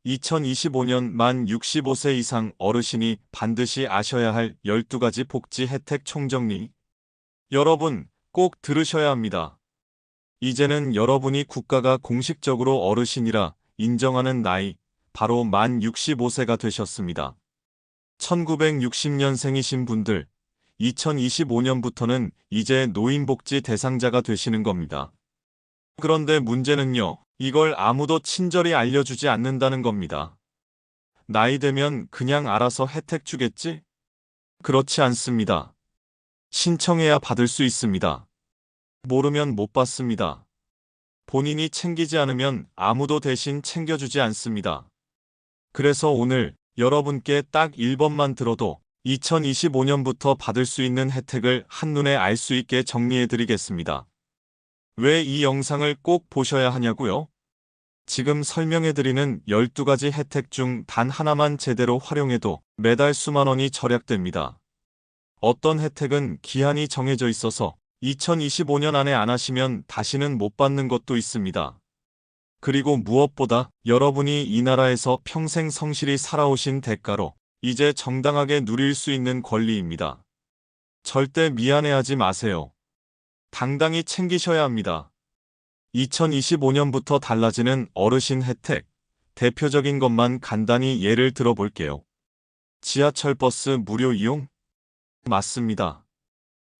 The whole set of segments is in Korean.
2025년 만 65세 이상 어르신이 반드시 아셔야 할 12가지 복지 혜택 총정리. 여러분, 꼭 들으셔야 합니다. 이제는 여러분이 국가가 공식적으로 어르신이라 인정하는 나이, 바로 만 65세가 되셨습니다. 1960년생이신 분들, 2025년부터는 이제 노인복지 대상자가 되시는 겁니다. 그런데 문제는요, 이걸 아무도 친절히 알려주지 않는다는 겁니다. 나이 되면 그냥 알아서 혜택 주겠지? 그렇지 않습니다. 신청해야 받을 수 있습니다. 모르면 못 받습니다. 본인이 챙기지 않으면 아무도 대신 챙겨주지 않습니다. 그래서 오늘 여러분께 딱 1번만 들어도 2025년부터 받을 수 있는 혜택을 한눈에 알 수 있게 정리해드리겠습니다. 왜 이 영상을 꼭 보셔야 하냐고요? 지금 설명해드리는 12가지 혜택 중 단 하나만 제대로 활용해도 매달 수만 원이 절약됩니다. 어떤 혜택은 기한이 정해져 있어서 2025년 안에 안 하시면 다시는 못 받는 것도 있습니다. 그리고 무엇보다 여러분이 이 나라에서 평생 성실히 살아오신 대가로 이제 정당하게 누릴 수 있는 권리입니다. 절대 미안해하지 마세요. 당당히 챙기셔야 합니다. 2025년부터 달라지는 어르신 혜택, 대표적인 것만 간단히 예를 들어볼게요. 지하철 버스 무료 이용? 맞습니다.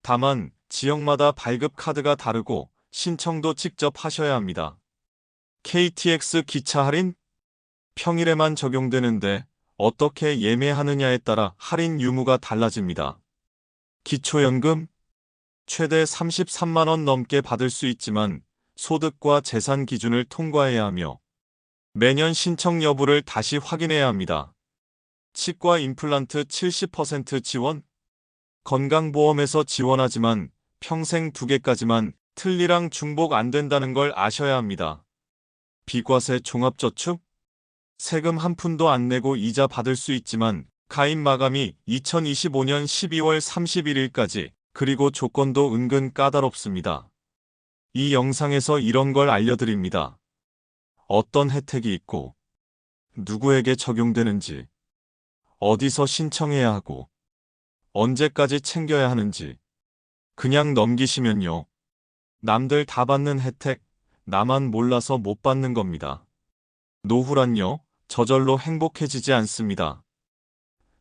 다만 지역마다 발급 카드가 다르고 신청도 직접 하셔야 합니다. KTX 기차 할인? 평일에만 적용되는데 어떻게 예매하느냐에 따라 할인 유무가 달라집니다. 기초연금? 최대 33만 원 넘게 받을 수 있지만 소득과 재산 기준을 통과해야 하며 매년 신청 여부를 다시 확인해야 합니다. 치과 임플란트 70% 지원? 건강보험에서 지원하지만 평생 2개까지만 틀니랑 중복 안 된다는 걸 아셔야 합니다. 비과세 종합저축? 세금 한 푼도 안 내고 이자 받을 수 있지만 가입 마감이 2025년 12월 31일까지, 그리고 조건도 은근 까다롭습니다. 이 영상에서 이런 걸 알려드립니다. 어떤 혜택이 있고 누구에게 적용되는지, 어디서 신청해야 하고 언제까지 챙겨야 하는지. 그냥 넘기시면요, 남들 다 받는 혜택, 나만 몰라서 못 받는 겁니다. 노후란요, 저절로 행복해지지 않습니다.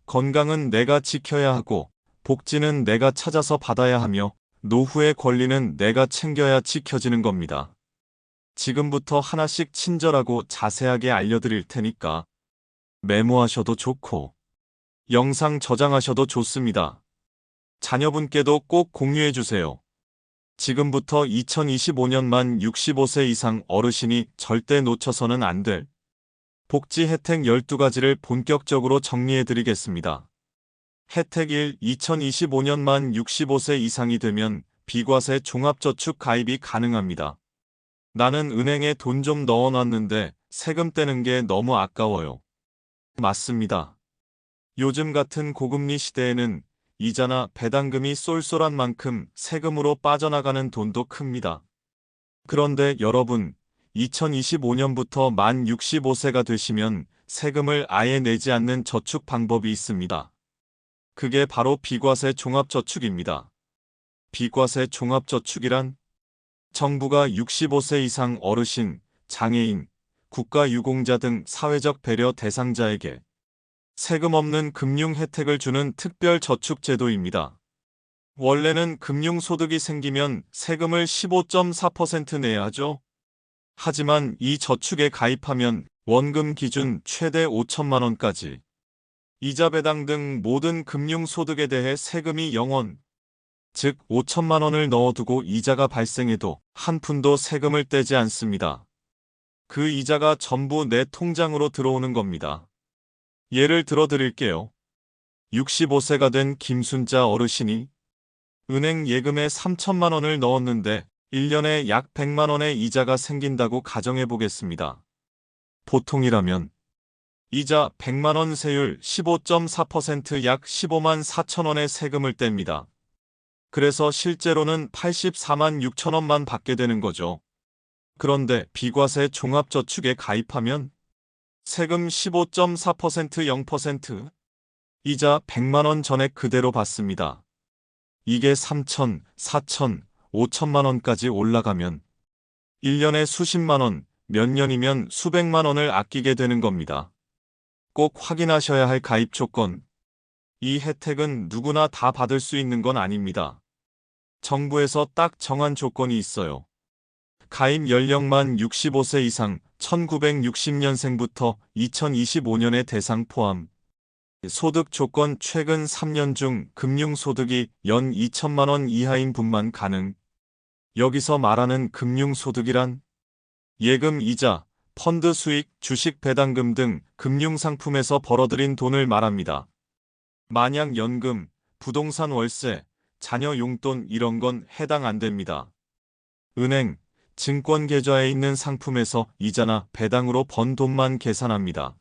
건강은 내가 지켜야 하고 복지는 내가 찾아서 받아야 하며 노후의 권리는 내가 챙겨야 지켜지는 겁니다. 지금부터 하나씩 친절하고 자세하게 알려드릴 테니까 메모하셔도 좋고 영상 저장하셔도 좋습니다. 자녀분께도 꼭 공유해주세요. 지금부터 2025년 만 65세 이상 어르신이 절대 놓쳐서는 안 될 복지 혜택 12가지를 본격적으로 정리해드리겠습니다. 혜택 1. 2025년 만 65세 이상이 되면 비과세 종합저축 가입이 가능합니다. 나는 은행에 돈 좀 넣어놨는데 세금 떼는 게 너무 아까워요. 맞습니다. 요즘 같은 고금리 시대에는 이자나 배당금이 쏠쏠한 만큼 세금으로 빠져나가는 돈도 큽니다. 그런데 여러분, 2025년부터 만 65세가 되시면 세금을 아예 내지 않는 저축 방법이 있습니다. 그게 바로 비과세 종합저축입니다. 비과세 종합저축이란 정부가 65세 이상 어르신, 장애인, 국가유공자 등 사회적 배려 대상자에게 세금 없는 금융 혜택을 주는 특별 저축 제도입니다. 원래는 금융소득이 생기면 세금을 15.4% 내야 하죠. 하지만 이 저축에 가입하면 원금 기준 최대 5천만 원까지 이자 배당 등 모든 금융소득에 대해 세금이 0원, 즉 5천만 원을 넣어두고 이자가 발생해도 한 푼도 세금을 떼지 않습니다. 그 이자가 전부 내 통장으로 들어오는 겁니다. 예를 들어 드릴게요. 65세가 된 김순자 어르신이 은행 예금에 3천만 원을 넣었는데 1년에 약 100만 원의 이자가 생긴다고 가정해 보겠습니다. 보통이라면 이자 100만 원 세율 15.4% 약 15만 4천 원의 세금을 뗍니다. 그래서 실제로는 84만 6천 원만 받게 되는 거죠. 그런데 비과세 종합저축에 가입하면 세금 15.4% 0%, 이자 100만 원 전액 그대로 받습니다. 이게 3천, 4천, 5천만 원까지 올라가면 1년에 수십만 원, 몇 년이면 수백만 원을 아끼게 되는 겁니다. 꼭 확인하셔야 할 가입 조건. 이 혜택은 누구나 다 받을 수 있는 건 아닙니다. 정부에서 딱 정한 조건이 있어요. 가입 연령만 65세 이상 1960년생부터 2025년의 대상 포함. 소득 조건 최근 3년 중 금융소득이 연 2천만 원 이하인 분만 가능. 여기서 말하는 금융소득이란 예금 이자, 펀드 수익, 주식 배당금 등 금융상품에서 벌어들인 돈을 말합니다. 만약 연금, 부동산 월세, 자녀 용돈 이런 건 해당 안 됩니다. 은행, 증권 계좌에 있는 상품에서 이자나 배당으로 번 돈만 계산합니다.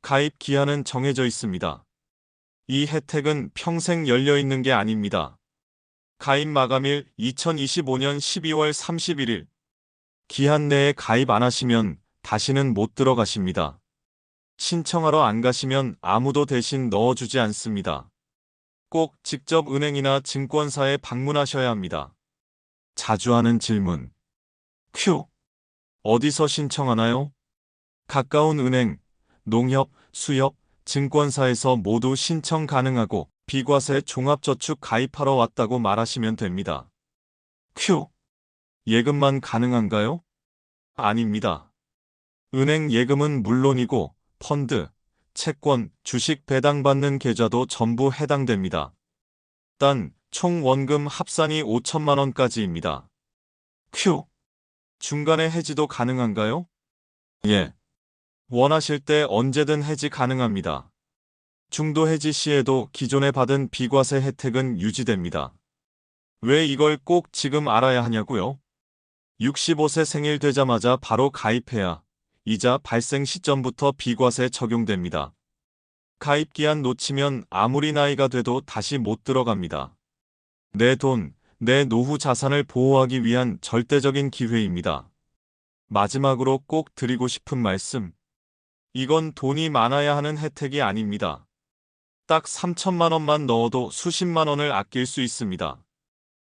가입 기한은 정해져 있습니다. 이 혜택은 평생 열려 있는 게 아닙니다. 가입 마감일 2025년 12월 31일. 기한 내에 가입 안 하시면 다시는 못 들어가십니다. 신청하러 안 가시면 아무도 대신 넣어주지 않습니다. 꼭 직접 은행이나 증권사에 방문하셔야 합니다. 자주 하는 질문. 큐. 어디서 신청하나요? 가까운 은행, 농협, 수협, 증권사에서 모두 신청 가능하고 비과세 종합저축 가입하러 왔다고 말하시면 됩니다. 큐. 예금만 가능한가요? 아닙니다. 은행 예금은 물론이고 펀드, 채권, 주식 배당받는 계좌도 전부 해당됩니다. 단, 총 원금 합산이 5천만 원까지입니다. 큐. 중간에 해지도 가능한가요? 예. 원하실 때 언제든 해지 가능합니다. 중도 해지 시에도 기존에 받은 비과세 혜택은 유지됩니다. 왜 이걸 꼭 지금 알아야 하냐고요? 65세 생일 되자마자 바로 가입해야 이자 발생 시점부터 비과세 적용됩니다. 가입 기한 놓치면 아무리 나이가 돼도 다시 못 들어갑니다. 내 돈, 내 노후 자산을 보호하기 위한 절대적인 기회입니다. 마지막으로 꼭 드리고 싶은 말씀. 이건 돈이 많아야 하는 혜택이 아닙니다. 딱 3천만 원만 넣어도 수십만 원을 아낄 수 있습니다.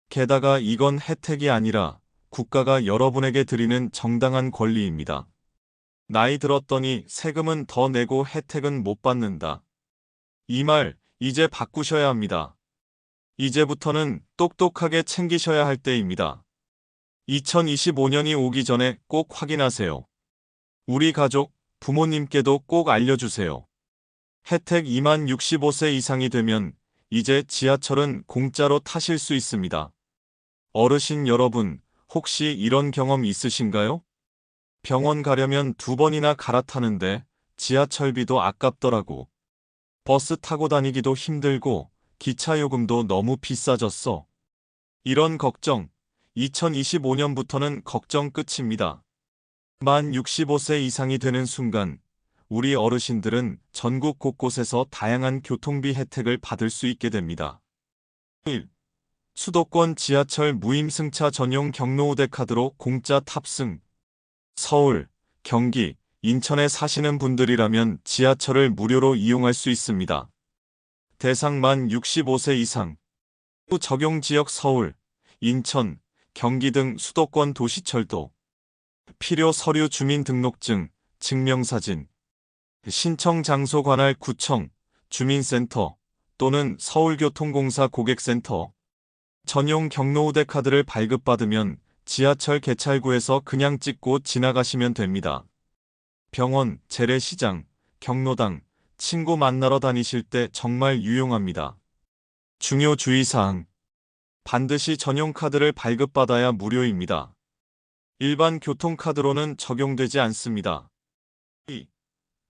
게다가 이건 혜택이 아니라 국가가 여러분에게 드리는 정당한 권리입니다. 나이 들었더니 세금은 더 내고 혜택은 못 받는다. 이 말, 이제 바꾸셔야 합니다. 이제부터는 똑똑하게 챙기셔야 할 때입니다. 2025년이 오기 전에 꼭 확인하세요. 우리 가족, 부모님께도 꼭 알려주세요. 혜택 2만 65세 이상이 되면 이제 지하철은 공짜로 타실 수 있습니다. 어르신 여러분, 혹시 이런 경험 있으신가요? 병원 가려면 2번이나 갈아타는데 지하철비도 아깝더라고. 버스 타고 다니기도 힘들고 기차 요금도 너무 비싸졌어. 이런 걱정, 2025년부터는 걱정 끝입니다. 만 65세 이상이 되는 순간 우리 어르신들은 전국 곳곳에서 다양한 교통비 혜택을 받을 수 있게 됩니다. 1. 수도권 지하철 무임승차 전용 경로우대 카드로 공짜 탑승. 서울, 경기, 인천에 사시는 분들이라면 지하철을 무료로 이용할 수 있습니다. 대상 만 65세 이상. 적용 지역 서울, 인천, 경기 등 수도권 도시철도. 필요 서류 주민등록증, 증명사진. 신청 장소 관할 구청, 주민센터 또는 서울교통공사 고객센터. 전용 경로우대 카드를 발급받으면 지하철 개찰구에서 그냥 찍고 지나가시면 됩니다. 병원, 재래시장, 경로당, 친구 만나러 다니실 때 정말 유용합니다. 중요 주의사항. 반드시 전용 카드를 발급받아야 무료입니다. 일반 교통카드로는 적용되지 않습니다. 2.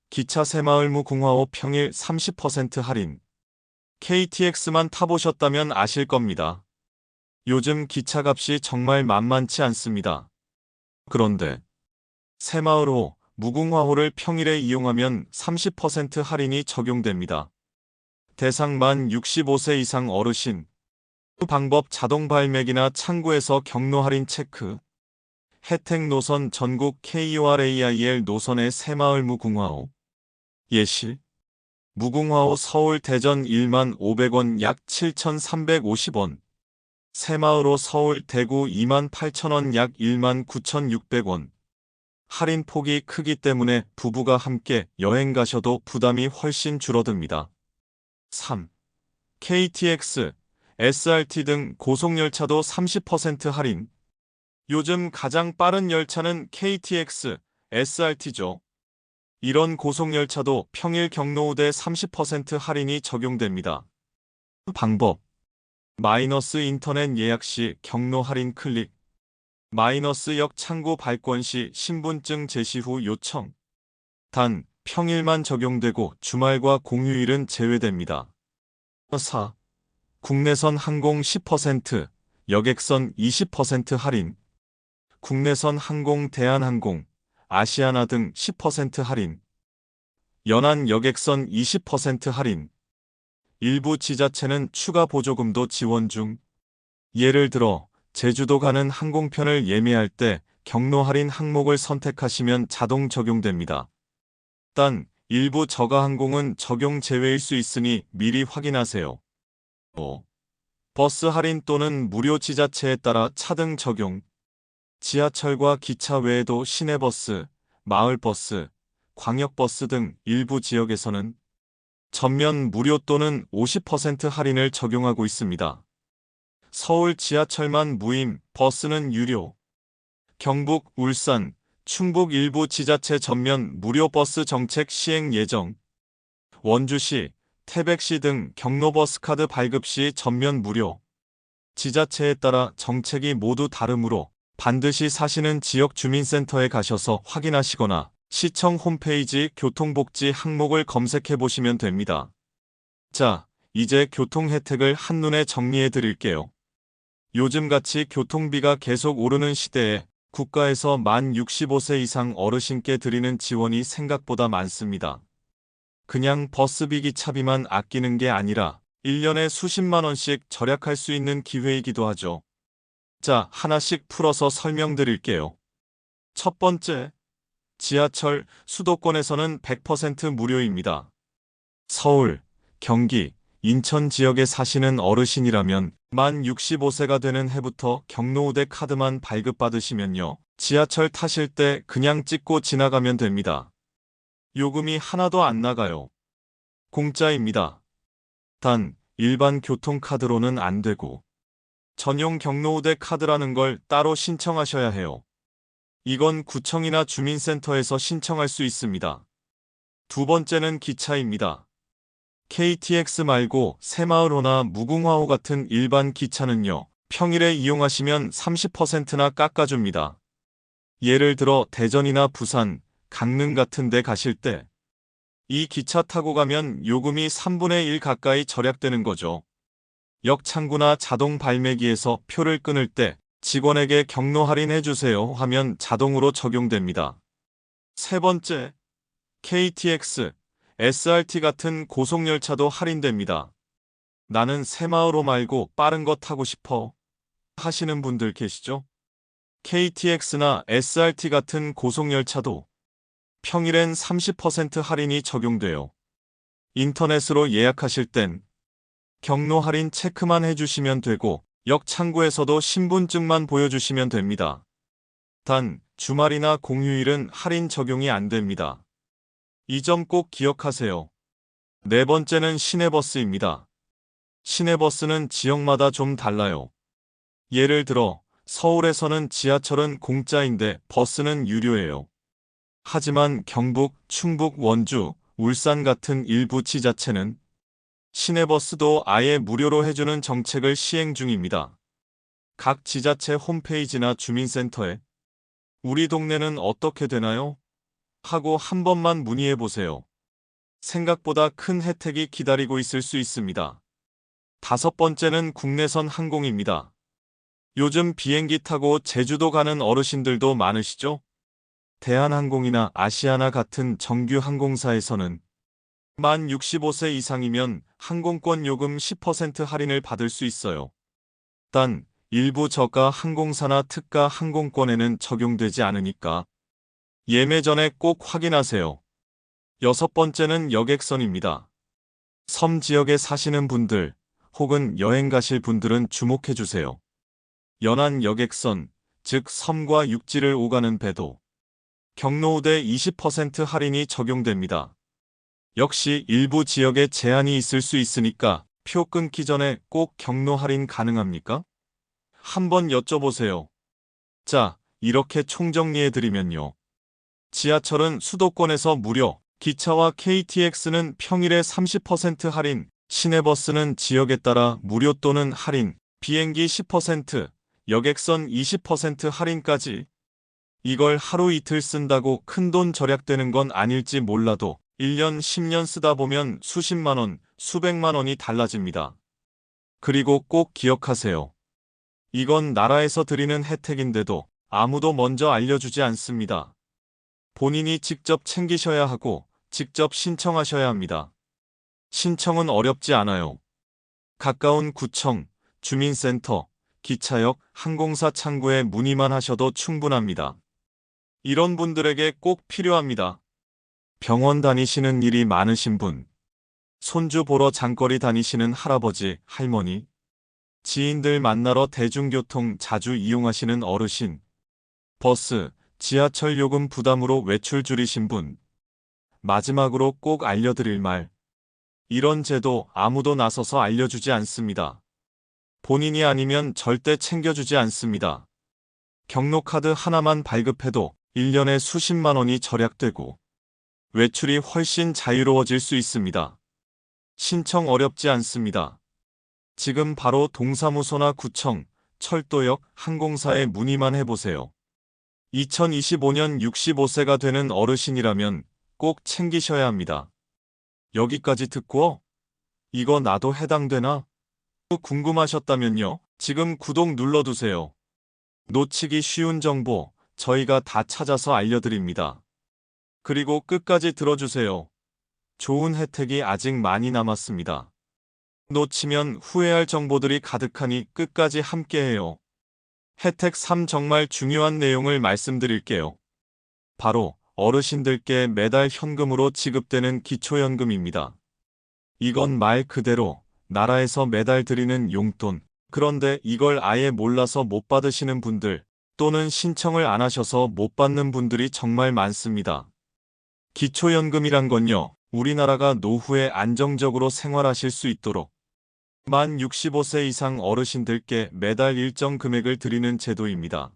기차 새마을무 궁화호 평일 30% 할인. KTX만 타보셨다면 아실 겁니다. 요즘 기차값이 정말 만만치 않습니다. 그런데 새마을호, 무궁화호를 평일에 이용하면 30% 할인이 적용됩니다. 대상 만 65세 이상 어르신. 방법 자동 발매기나 창구에서 경로 할인 체크. 혜택 노선 전국 KURAIL 노선의 새마을 무궁화호. 예시. 무궁화호 서울 대전 15,500원 약 7,350원. 새마을호 서울 대구 28,000원 약 19,600원. 할인 폭이 크기 때문에 부부가 함께 여행 가셔도 부담이 훨씬 줄어듭니다. 3. KTX, SRT 등 고속열차도 30% 할인. 요즘 가장 빠른 열차는 KTX, SRT죠. 이런 고속열차도 평일 경로우대 30% 할인이 적용됩니다. 방법. 마이너스 인터넷 예약 시 경로 할인 클릭. 마이너스 역 창구 발권 시 신분증 제시 후 요청. 단, 평일만 적용되고 주말과 공휴일은 제외됩니다. 4. 국내선 항공 10%, 여객선 20% 할인. 국내선 항공 대한항공, 아시아나 등 10% 할인. 연안 여객선 20% 할인. 일부 지자체는 추가 보조금도 지원 중. 예를 들어 제주도 가는 항공편을 예매할 때 경로 할인 항목을 선택하시면 자동 적용됩니다. 단, 일부 저가 항공은 적용 제외일 수 있으니 미리 확인하세요. 5. 버스 할인 또는 무료 지자체에 따라 차등 적용. 지하철과 기차 외에도 시내버스, 마을버스, 광역버스 등 일부 지역에서는 전면 무료 또는 50% 할인을 적용하고 있습니다. 서울 지하철만 무임, 버스는 유료. 경북, 울산, 충북 일부 지자체 전면 무료 버스 정책 시행 예정. 원주시, 태백시 등 경로버스 카드 발급 시 전면 무료. 지자체에 따라 정책이 모두 다르므로 반드시 사시는 지역 주민센터에 가셔서 확인하시거나 시청 홈페이지 교통복지 항목을 검색해 보시면 됩니다. 자, 이제 교통 혜택을 한눈에 정리해 드릴게요. 요즘같이 교통비가 계속 오르는 시대에 국가에서 만 65세 이상 어르신께 드리는 지원이 생각보다 많습니다. 그냥 버스비 기차비만 아끼는 게 아니라 1년에 수십만 원씩 절약할 수 있는 기회이기도 하죠. 자, 하나씩 풀어서 설명드릴게요. 첫 번째, 지하철, 수도권에서는 100% 무료입니다. 서울, 경기, 인천 지역에 사시는 어르신이라면 만 65세가 되는 해부터 경로우대 카드만 발급받으시면요. 지하철 타실 때 그냥 찍고 지나가면 됩니다. 요금이 하나도 안 나가요. 공짜입니다. 단, 일반 교통카드로는 안 되고 전용 경로우대 카드라는 걸 따로 신청하셔야 해요. 이건 구청이나 주민센터에서 신청할 수 있습니다. 두 번째는 기차입니다. KTX 말고 새마을호나 무궁화호 같은 일반 기차는요, 평일에 이용하시면 30%나 깎아줍니다. 예를 들어 대전이나 부산, 강릉 같은 데 가실 때 이 기차 타고 가면 요금이 3분의 1 가까이 절약되는 거죠. 역 창구나 자동 발매기에서 표를 끊을 때 직원에게 경로 할인해주세요 하면 자동으로 적용됩니다. 세 번째, KTX, SRT 같은 고속열차도 할인됩니다. 나는 새마을호 말고 빠른 거 타고 싶어 하시는 분들 계시죠? KTX나 SRT 같은 고속열차도 평일엔 30% 할인이 적용돼요. 인터넷으로 예약하실 땐 경로 할인 체크만 해주시면 되고 역 창구에서도 신분증만 보여주시면 됩니다. 단, 주말이나 공휴일은 할인 적용이 안 됩니다. 이 점 꼭 기억하세요. 네 번째는 시내버스입니다. 시내버스는 지역마다 좀 달라요. 예를 들어 서울에서는 지하철은 공짜인데 버스는 유료예요. 하지만 경북, 충북, 원주, 울산 같은 일부 지자체는 시내버스도 아예 무료로 해주는 정책을 시행 중입니다. 각 지자체 홈페이지나 주민센터에 우리 동네는 어떻게 되나요? 하고 한 번만 문의해 보세요. 생각보다 큰 혜택이 기다리고 있을 수 있습니다. 다섯 번째는 국내선 항공입니다. 요즘 비행기 타고 제주도 가는 어르신들도 많으시죠? 대한항공이나 아시아나 같은 정규 항공사에서는 만 65세 이상이면 항공권 요금 10% 할인을 받을 수 있어요. 단, 일부 저가 항공사나 특가 항공권에는 적용되지 않으니까 예매 전에 꼭 확인하세요. 여섯 번째는 여객선입니다. 섬 지역에 사시는 분들 혹은 여행 가실 분들은 주목해 주세요. 연안 여객선, 즉 섬과 육지를 오가는 배도 경로 우대 20% 할인이 적용됩니다. 역시 일부 지역에 제한이 있을 수 있으니까 표 끊기 전에 꼭 경로 할인 가능합니까? 한번 여쭤보세요. 자, 이렇게 총정리해드리면요. 지하철은 수도권에서 무료, 기차와 KTX는 평일에 30% 할인, 시내버스는 지역에 따라 무료 또는 할인, 비행기 10%, 여객선 20% 할인까지. 이걸 하루 이틀 쓴다고 큰돈 절약되는 건 아닐지 몰라도 1년, 10년 쓰다 보면 수십만 원, 수백만 원이 달라집니다. 그리고 꼭 기억하세요. 이건 나라에서 드리는 혜택인데도 아무도 먼저 알려주지 않습니다. 본인이 직접 챙기셔야 하고 직접 신청하셔야 합니다. 신청은 어렵지 않아요. 가까운 구청, 주민센터, 기차역, 항공사 창구에 문의만 하셔도 충분합니다. 이런 분들에게 꼭 필요합니다. 병원 다니시는 일이 많으신 분, 손주 보러 장거리 다니시는 할아버지, 할머니, 지인들 만나러 대중교통 자주 이용하시는 어르신, 버스, 지하철 요금 부담으로 외출 줄이신 분, 마지막으로 꼭 알려드릴 말. 이런 제도 아무도 나서서 알려주지 않습니다. 본인이 아니면 절대 챙겨주지 않습니다. 경로카드 하나만 발급해도 1년에 수십만 원이 절약되고 외출이 훨씬 자유로워질 수 있습니다. 신청 어렵지 않습니다. 지금 바로 동사무소나 구청, 철도역, 항공사에 문의만 해보세요. 2025년 65세가 되는 어르신이라면 꼭 챙기셔야 합니다. 여기까지 듣고 이거 나도 해당되나? 궁금하셨다면요. 지금 구독 눌러두세요. 놓치기 쉬운 정보 저희가 다 찾아서 알려드립니다. 그리고 끝까지 들어주세요. 좋은 혜택이 아직 많이 남았습니다. 놓치면 후회할 정보들이 가득하니 끝까지 함께해요. 혜택 3 정말 중요한 내용을 말씀드릴게요. 바로 어르신들께 매달 현금으로 지급되는 기초연금입니다. 이건 말 그대로 나라에서 매달 드리는 용돈. 그런데 이걸 아예 몰라서 못 받으시는 분들 또는 신청을 안 하셔서 못 받는 분들이 정말 많습니다. 기초연금이란 건요, 우리나라가 노후에 안정적으로 생활하실 수 있도록 만 65세 이상 어르신들께 매달 일정 금액을 드리는 제도입니다.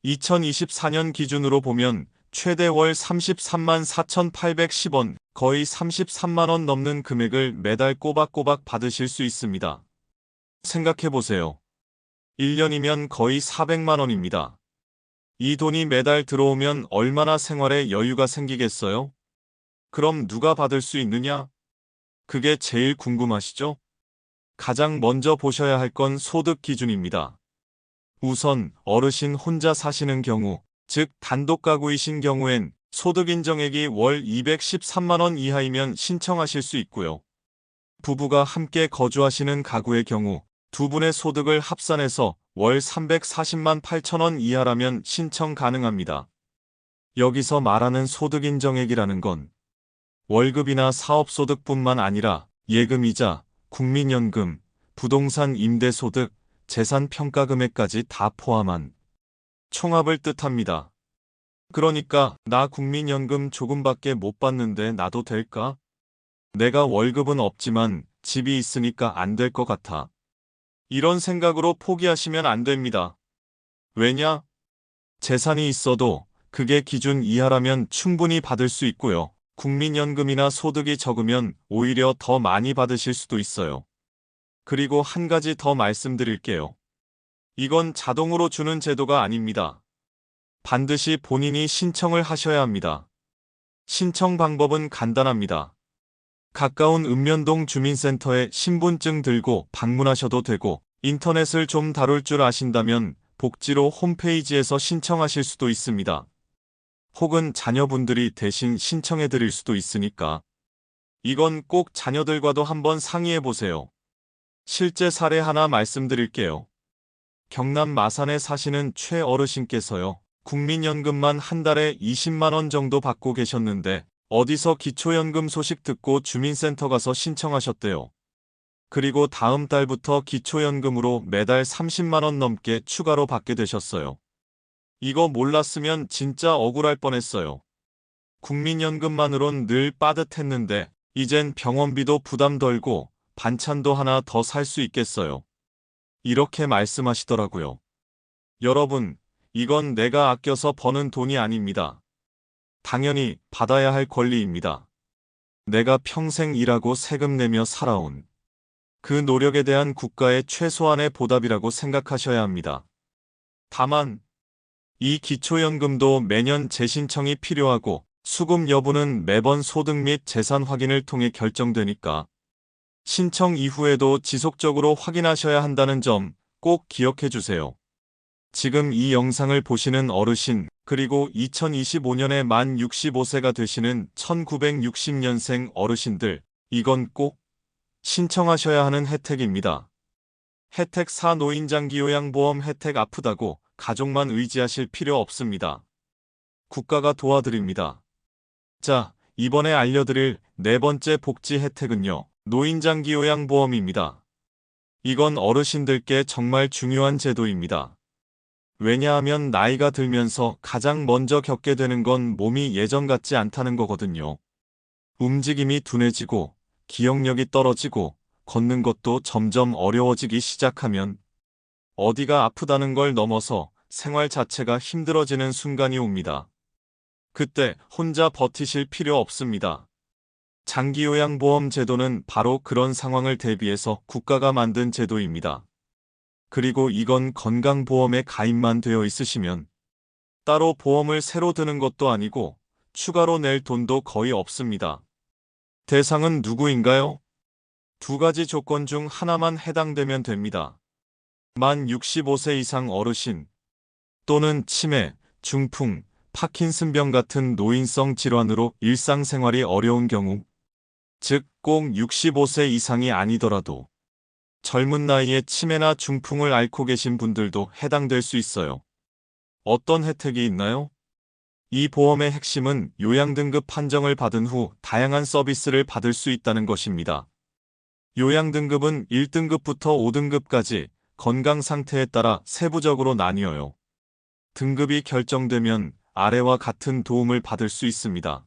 2024년 기준으로 보면 최대 월 33만 4,810원, 거의 33만 원 넘는 금액을 매달 꼬박꼬박 받으실 수 있습니다. 생각해보세요. 1년이면 거의 400만 원입니다. 이 돈이 매달 들어오면 얼마나 생활에 여유가 생기겠어요? 그럼 누가 받을 수 있느냐? 그게 제일 궁금하시죠? 가장 먼저 보셔야 할 건 소득 기준입니다. 우선 어르신 혼자 사시는 경우, 즉 단독 가구이신 경우엔 소득 인정액이 월 213만 원 이하이면 신청하실 수 있고요. 부부가 함께 거주하시는 가구의 경우 두 분의 소득을 합산해서 월 340만 8천 원 이하라면 신청 가능합니다. 여기서 말하는 소득 인정액이라는 건 월급이나 사업소득뿐만 아니라 예금이자, 국민연금, 부동산 임대소득, 재산평가금액까지 다 포함한 총합을 뜻합니다. 그러니까 나 국민연금 조금밖에 못 받는데 나도 될까? 내가 월급은 없지만 집이 있으니까 안 될 것 같아. 이런 생각으로 포기하시면 안 됩니다. 왜냐? 재산이 있어도 그게 기준 이하라면 충분히 받을 수 있고요. 국민연금이나 소득이 적으면 오히려 더 많이 받으실 수도 있어요. 그리고 한 가지 더 말씀드릴게요. 이건 자동으로 주는 제도가 아닙니다. 반드시 본인이 신청을 하셔야 합니다. 신청 방법은 간단합니다. 가까운 읍면동 주민센터에 신분증 들고 방문하셔도 되고, 인터넷을 좀 다룰 줄 아신다면 복지로 홈페이지에서 신청하실 수도 있습니다. 혹은 자녀분들이 대신 신청해 드릴 수도 있으니까. 이건 꼭 자녀들과도 한번 상의해 보세요. 실제 사례 하나 말씀드릴게요. 경남 마산에 사시는 최 어르신께서요. 국민연금만 한 달에 20만 원 정도 받고 계셨는데 어디서 기초연금 소식 듣고 주민센터 가서 신청하셨대요. 그리고 다음 달부터 기초연금으로 매달 30만 원 넘게 추가로 받게 되셨어요. 이거 몰랐으면 진짜 억울할 뻔했어요. 국민연금만으론 늘 빠듯했는데 이젠 병원비도 부담 덜고 반찬도 하나 더 살 수 있겠어요. 이렇게 말씀하시더라고요. 여러분, 이건 내가 아껴서 버는 돈이 아닙니다. 당연히 받아야 할 권리입니다. 내가 평생 일하고 세금 내며 살아온 그 노력에 대한 국가의 최소한의 보답이라고 생각하셔야 합니다. 다만, 이 기초연금도 매년 재신청이 필요하고 수급 여부는 매번 소득 및 재산 확인을 통해 결정되니까 신청 이후에도 지속적으로 확인하셔야 한다는 점 꼭 기억해 주세요. 지금 이 영상을 보시는 어르신, 그리고 2025년에 만 65세가 되시는 1960년생 어르신들, 이건 꼭 신청하셔야 하는 혜택입니다. 혜택 4 노인장기요양보험 혜택 아프다고 가족만 의지하실 필요 없습니다. 국가가 도와드립니다. 자, 이번에 알려드릴 네 번째 복지 혜택은요. 노인장기요양보험입니다. 이건 어르신들께 정말 중요한 제도입니다. 왜냐하면 나이가 들면서 가장 먼저 겪게 되는 건 몸이 예전 같지 않다는 거거든요. 움직임이 둔해지고 기억력이 떨어지고 걷는 것도 점점 어려워지기 시작하면 어디가 아프다는 걸 넘어서 생활 자체가 힘들어지는 순간이 옵니다. 그때 혼자 버티실 필요 없습니다. 장기요양보험 제도는 바로 그런 상황을 대비해서 국가가 만든 제도입니다. 그리고 이건 건강보험에 가입만 되어 있으시면 따로 보험을 새로 드는 것도 아니고 추가로 낼 돈도 거의 없습니다. 대상은 누구인가요? 두 가지 조건 중 하나만 해당되면 됩니다. 만 65세 이상 어르신 또는 치매, 중풍, 파킨슨병 같은 노인성 질환으로 일상생활이 어려운 경우, 즉 꼭 65세 이상이 아니더라도 젊은 나이에 치매나 중풍을 앓고 계신 분들도 해당될 수 있어요. 어떤 혜택이 있나요? 이 보험의 핵심은 요양등급 판정을 받은 후 다양한 서비스를 받을 수 있다는 것입니다. 요양등급은 1등급부터 5등급까지 건강 상태에 따라 세부적으로 나뉘어요. 등급이 결정되면 아래와 같은 도움을 받을 수 있습니다.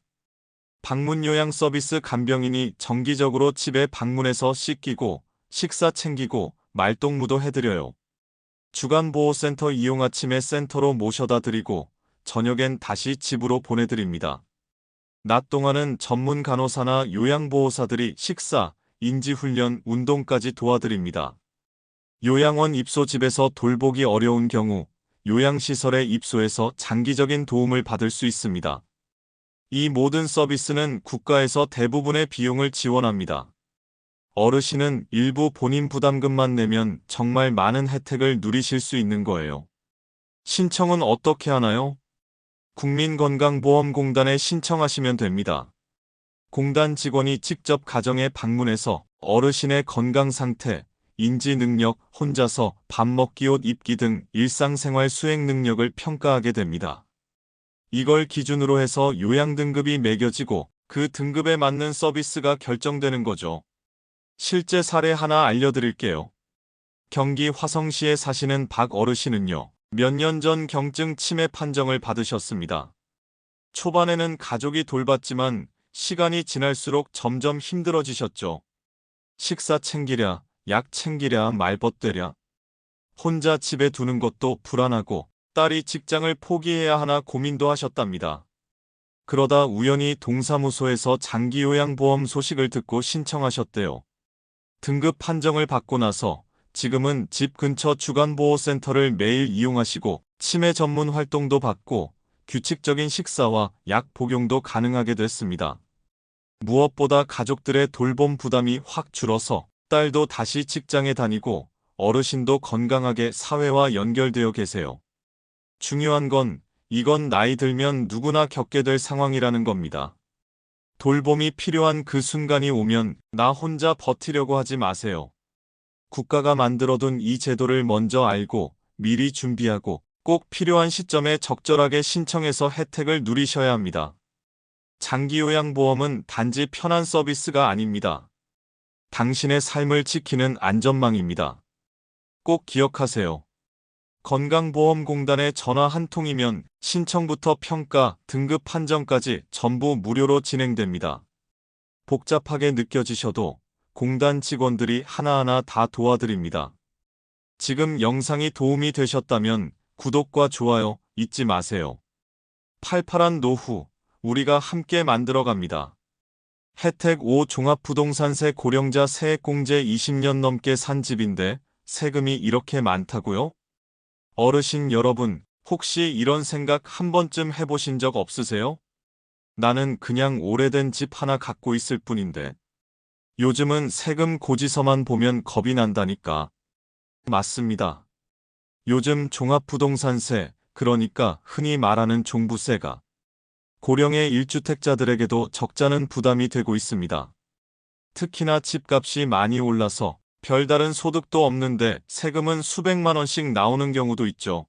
방문 요양 서비스 간병인이 정기적으로 집에 방문해서 씻기고 식사 챙기고 말동무도 해드려요. 주간보호센터 이용 아침에 센터로 모셔다 드리고 저녁엔 다시 집으로 보내드립니다. 낮 동안은 전문 간호사나 요양보호사들이 식사, 인지훈련, 운동까지 도와드립니다. 요양원 입소 집에서 돌보기 어려운 경우 요양시설에 입소해서 장기적인 도움을 받을 수 있습니다. 이 모든 서비스는 국가에서 대부분의 비용을 지원합니다. 어르신은 일부 본인 부담금만 내면 정말 많은 혜택을 누리실 수 있는 거예요. 신청은 어떻게 하나요? 국민건강보험공단에 신청하시면 됩니다. 공단 직원이 직접 가정에 방문해서 어르신의 건강 상태, 인지 능력, 혼자서 밥 먹기, 옷 입기 등 일상생활 수행 능력을 평가하게 됩니다. 이걸 기준으로 해서 요양 등급이 매겨지고 그 등급에 맞는 서비스가 결정되는 거죠. 실제 사례 하나 알려드릴게요. 경기 화성시에 사시는 박 어르신은요, 몇 년 전 경증 치매 판정을 받으셨습니다. 초반에는 가족이 돌봤지만 시간이 지날수록 점점 힘들어지셨죠. 식사 챙기랴, 약 챙기랴, 말벗되랴. 혼자 집에 두는 것도 불안하고 딸이 직장을 포기해야 하나 고민도 하셨답니다. 그러다 우연히 동사무소에서 장기요양보험 소식을 듣고 신청하셨대요. 등급 판정을 받고 나서 지금은 집 근처 주간보호센터를 매일 이용하시고 치매 전문 활동도 받고 규칙적인 식사와 약 복용도 가능하게 됐습니다. 무엇보다 가족들의 돌봄 부담이 확 줄어서 딸도 다시 직장에 다니고 어르신도 건강하게 사회와 연결되어 계세요. 중요한 건 이건 나이 들면 누구나 겪게 될 상황이라는 겁니다. 돌봄이 필요한 그 순간이 오면 나 혼자 버티려고 하지 마세요. 국가가 만들어둔 이 제도를 먼저 알고 미리 준비하고 꼭 필요한 시점에 적절하게 신청해서 혜택을 누리셔야 합니다. 장기요양보험은 단지 편한 서비스가 아닙니다. 당신의 삶을 지키는 안전망입니다. 꼭 기억하세요. 건강보험공단에 전화 한 통이면 신청부터 평가, 등급 판정까지 전부 무료로 진행됩니다. 복잡하게 느껴지셔도 공단 직원들이 하나하나 다 도와드립니다. 지금 영상이 도움이 되셨다면 구독과 좋아요 잊지 마세요. 팔팔한 노후, 우리가 함께 만들어갑니다. 혜택 5 종합부동산세 고령자 세액공제 20년 넘게 산 집인데 세금이 이렇게 많다고요? 어르신 여러분, 혹시 이런 생각 한 번쯤 해보신 적 없으세요? 나는 그냥 오래된 집 하나 갖고 있을 뿐인데. 요즘은 세금 고지서만 보면 겁이 난다니까. 맞습니다. 요즘 종합부동산세, 그러니까 흔히 말하는 종부세가 고령의 1주택자들에게도 적잖은 부담이 되고 있습니다. 특히나 집값이 많이 올라서 별다른 소득도 없는데 세금은 수백만 원씩 나오는 경우도 있죠.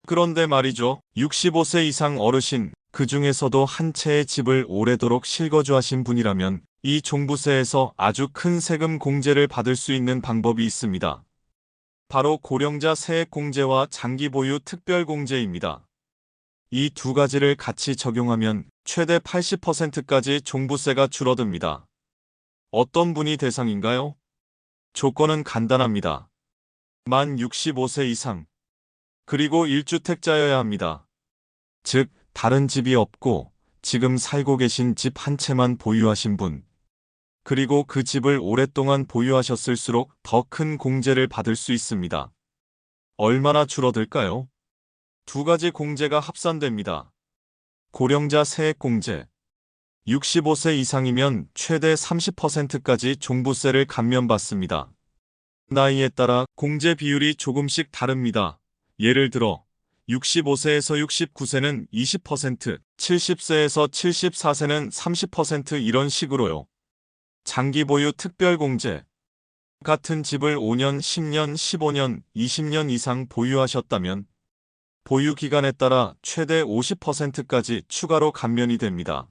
그런데 말이죠. 65세 이상 어르신, 그 중에서도 한 채의 집을 오래도록 실거주하신 분이라면 이 종부세에서 아주 큰 세금 공제를 받을 수 있는 방법이 있습니다. 바로 고령자 세액 공제와 장기 보유 특별 공제입니다. 이 두 가지를 같이 적용하면 최대 80%까지 종부세가 줄어듭니다. 어떤 분이 대상인가요? 조건은 간단합니다. 만 65세 이상, 그리고 1주택자여야 합니다. 즉, 다른 집이 없고 지금 살고 계신 집 한 채만 보유하신 분, 그리고 그 집을 오랫동안 보유하셨을수록 더 큰 공제를 받을 수 있습니다. 얼마나 줄어들까요? 두 가지 공제가 합산됩니다. 고령자 세액 공제. 65세 이상이면 최대 30%까지 종부세를 감면받습니다. 나이에 따라 공제 비율이 조금씩 다릅니다. 예를 들어 65세에서 69세는 20%, 70세에서 74세는 30% 이런 식으로요. 장기 보유 특별 공제. 같은 집을 5년, 10년, 15년, 20년 이상 보유하셨다면 보유 기간에 따라 최대 50%까지 추가로 감면이 됩니다.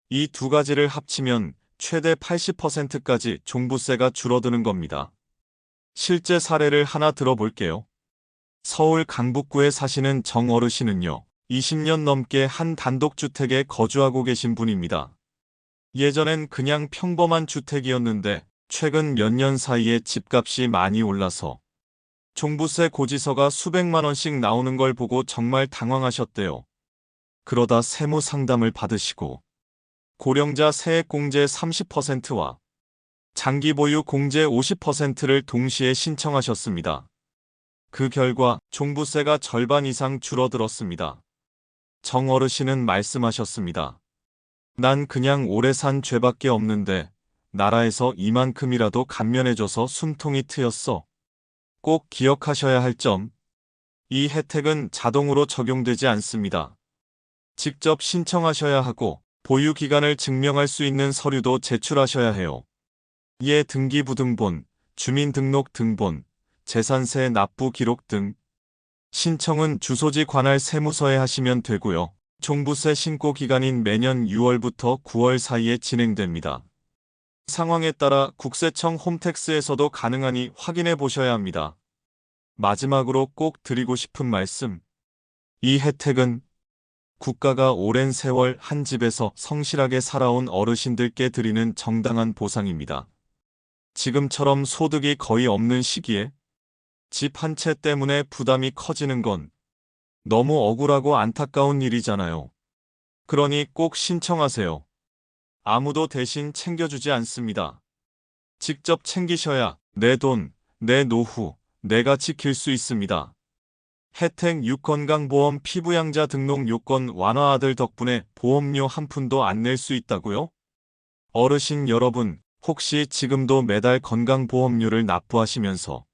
이 두 가지를 합치면 최대 80%까지 종부세가 줄어드는 겁니다. 실제 사례를 하나 들어볼게요. 서울 강북구에 사시는 정 어르신은요, 20년 넘게 한 단독주택에 거주하고 계신 분입니다. 예전엔 그냥 평범한 주택이었는데 최근 몇 년 사이에 집값이 많이 올라서 종부세 고지서가 수백만 원씩 나오는 걸 보고 정말 당황하셨대요. 그러다 세무 상담을 받으시고 고령자 세액 공제 30%와 장기 보유 공제 50%를 동시에 신청하셨습니다. 그 결과 종부세가 절반 이상 줄어들었습니다. 정 어르신은 말씀하셨습니다. 난 그냥 오래 산 죄밖에 없는데 나라에서 이만큼이라도 감면해줘서 숨통이 트였어. 꼭 기억하셔야 할 점. 이 혜택은 자동으로 적용되지 않습니다. 직접 신청하셔야 하고 보유 기간을 증명할 수 있는 서류도 제출하셔야 해요. 이에 등기부등본, 주민등록등본, 재산세 납부 기록 등. 신청은 주소지 관할 세무서에 하시면 되고요. 종부세 신고 기간인 매년 6월부터 9월 사이에 진행됩니다. 상황에 따라 국세청 홈택스에서도 가능하니 확인해 보셔야 합니다. 마지막으로 꼭 드리고 싶은 말씀. 이 혜택은 국가가 오랜 세월 한 집에서 성실하게 살아온 어르신들께 드리는 정당한 보상입니다. 지금처럼 소득이 거의 없는 시기에 집 한 채 때문에 부담이 커지는 건 너무 억울하고 안타까운 일이잖아요. 그러니 꼭 신청하세요. 아무도 대신 챙겨주지 않습니다. 직접 챙기셔야 내 돈, 내 노후, 내가 지킬 수 있습니다. 혜택 6 건강보험 피부양자 등록 요건 완화 아들 덕분에 보험료 한 푼도 안 낼 수 있다고요? 어르신 여러분, 혹시 지금도 매달 건강보험료를 납부하시면서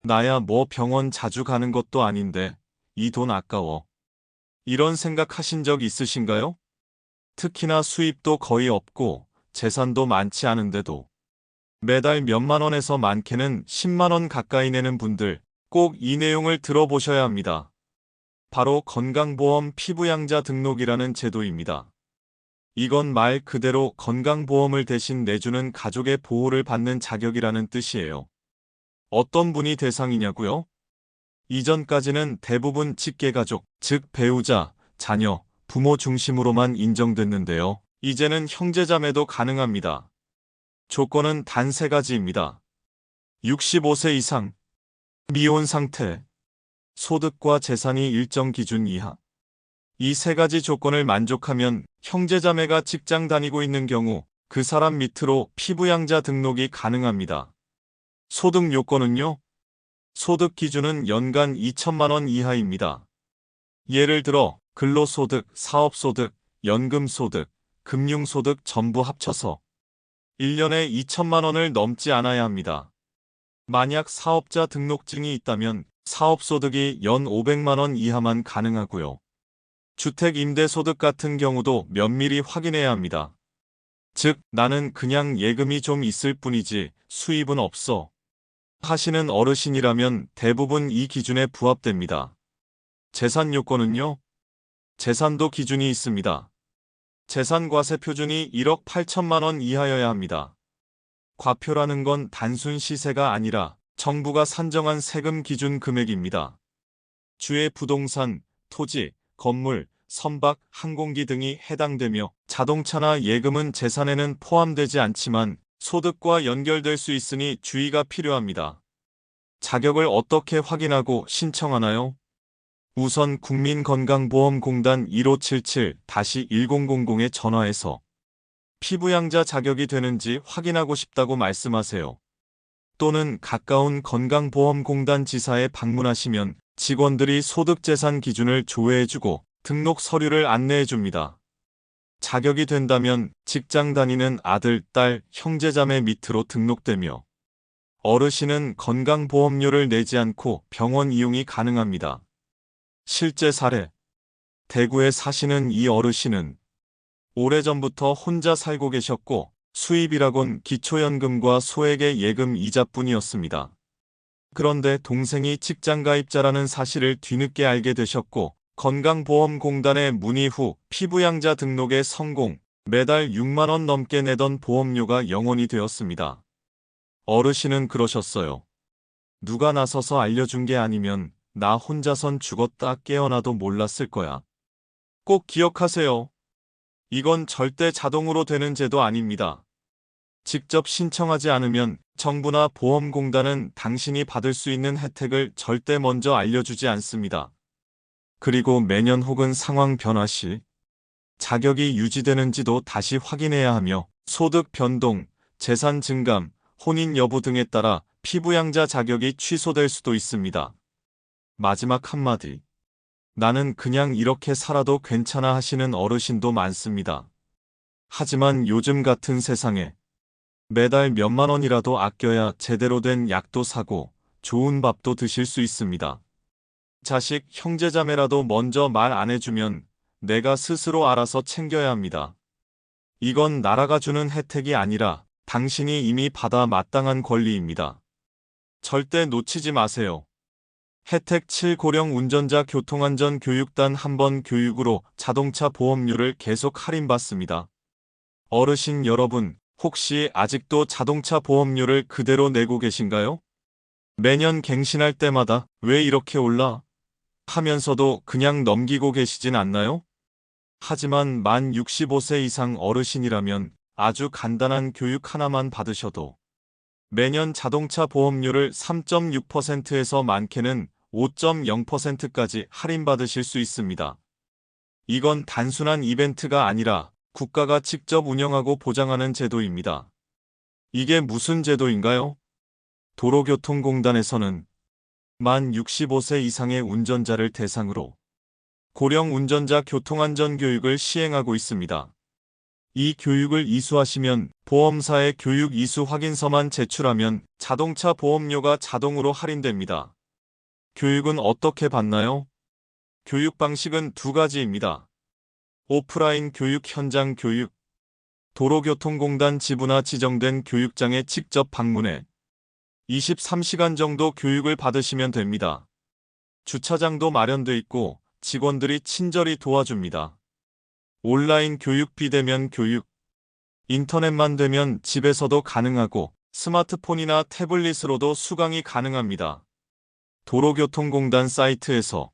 나야 뭐 병원 자주 가는 것도 아닌데 이 돈 아까워. 이런 생각하신 적 있으신가요? 특히나 수입도 거의 없고 재산도 많지 않은데도 매달 몇만 원에서 많게는 10만 원 가까이 내는 분들 꼭 이 내용을 들어보셔야 합니다. 바로 건강보험 피부양자 등록이라는 제도입니다. 이건 말 그대로 건강보험을 대신 내주는 가족의 보호를 받는 자격이라는 뜻이에요. 어떤 분이 대상이냐고요? 이전까지는 대부분 직계가족, 즉 배우자, 자녀, 부모 중심으로만 인정됐는데요. 이제는 형제자매도 가능합니다. 조건은 단 3가지입니다. 65세 이상, 미혼 상태, 소득과 재산이 일정 기준 이하. 이 3가지 조건을 만족하면 형제자매가 직장 다니고 있는 경우 그 사람 밑으로 피부양자 등록이 가능합니다. 소득 요건은요? 소득 기준은 연간 2천만 원 이하입니다. 예를 들어 근로소득, 사업소득, 연금소득, 금융소득 전부 합쳐서 1년에 2천만 원을 넘지 않아야 합니다. 만약 사업자 등록증이 있다면 사업소득이 연 500만 원 이하만 가능하고요. 주택 임대소득 같은 경우도 면밀히 확인해야 합니다. 즉, 나는 그냥 예금이 좀 있을 뿐이지 수입은 없어 하시는 어르신이라면 대부분 이 기준에 부합됩니다. 재산 요건은요? 재산도 기준이 있습니다. 재산 과세 표준이 1억 8천만 원 이하여야 합니다. 과표라는 건 단순 시세가 아니라 정부가 산정한 세금 기준 금액입니다. 주의 부동산, 토지, 건물, 선박, 항공기 등이 해당되며 자동차나 예금은 재산에는 포함되지 않지만 소득과 연결될 수 있으니 주의가 필요합니다. 자격을 어떻게 확인하고 신청하나요? 우선 국민건강보험공단 1577-1000에 전화해서 피부양자 자격이 되는지 확인하고 싶다고 말씀하세요. 또는 가까운 건강보험공단 지사에 방문하시면 직원들이 소득재산 기준을 조회해주고 등록 서류를 안내해줍니다. 자격이 된다면 직장 다니는 아들, 딸, 형제자매 밑으로 등록되며 어르신은 건강보험료를 내지 않고 병원 이용이 가능합니다. 실제 사례. 대구에 사시는 이 어르신은 오래전부터 혼자 살고 계셨고 수입이라곤 기초연금과 소액의 예금 이자뿐이었습니다. 그런데 동생이 직장가입자라는 사실을 뒤늦게 알게 되셨고 건강보험공단에 문의 후 피부양자 등록에 성공, 매달 6만 원 넘게 내던 보험료가 0원이 되었습니다. 어르신은 그러셨어요. 누가 나서서 알려준 게 아니면 나 혼자선 죽었다 깨어나도 몰랐을 거야. 꼭 기억하세요. 이건 절대 자동으로 되는 제도 아닙니다. 직접 신청하지 않으면 정부나 보험공단은 당신이 받을 수 있는 혜택을 절대 먼저 알려주지 않습니다. 그리고 매년 혹은 상황 변화 시 자격이 유지되는지도 다시 확인해야 하며 소득 변동, 재산 증감, 혼인 여부 등에 따라 피부양자 자격이 취소될 수도 있습니다. 마지막 한마디. 나는 그냥 이렇게 살아도 괜찮아 하시는 어르신도 많습니다. 하지만 요즘 같은 세상에 매달 몇만 원이라도 아껴야 제대로 된 약도 사고 좋은 밥도 드실 수 있습니다. 자식, 형제자매라도 먼저 말 안 해주면 내가 스스로 알아서 챙겨야 합니다. 이건 나라가 주는 혜택이 아니라 당신이 이미 받아 마땅한 권리입니다. 절대 놓치지 마세요. 혜택 7 고령 운전자 교통안전 교육단 한 번 교육으로 자동차 보험료를 계속 할인받습니다. 어르신 여러분, 혹시 아직도 자동차 보험료를 그대로 내고 계신가요? 매년 갱신할 때마다 왜 이렇게 올라? 하면서도 그냥 넘기고 계시진 않나요? 하지만 만 65세 이상 어르신이라면 아주 간단한 교육 하나만 받으셔도 매년 자동차 보험료를 3.6%에서 많게는 5.0%까지 할인받으실 수 있습니다. 이건 단순한 이벤트가 아니라 국가가 직접 운영하고 보장하는 제도입니다. 이게 무슨 제도인가요? 도로교통공단에서는 만 65세 이상의 운전자를 대상으로 고령 운전자 교통안전 교육을 시행하고 있습니다. 이 교육을 이수하시면 보험사에 교육 이수 확인서만 제출하면 자동차 보험료가 자동으로 할인됩니다. 교육은 어떻게 받나요? 교육 방식은 2가지입니다. 오프라인 교육, 현장 교육. 도로교통공단 지부나 지정된 교육장에 직접 방문해 23시간 정도 교육을 받으시면 됩니다. 주차장도 마련돼 있고 직원들이 친절히 도와줍니다. 온라인 교육 비대면 교육. 인터넷만 되면 집에서도 가능하고 스마트폰이나 태블릿으로도 수강이 가능합니다. 도로교통공단 사이트에서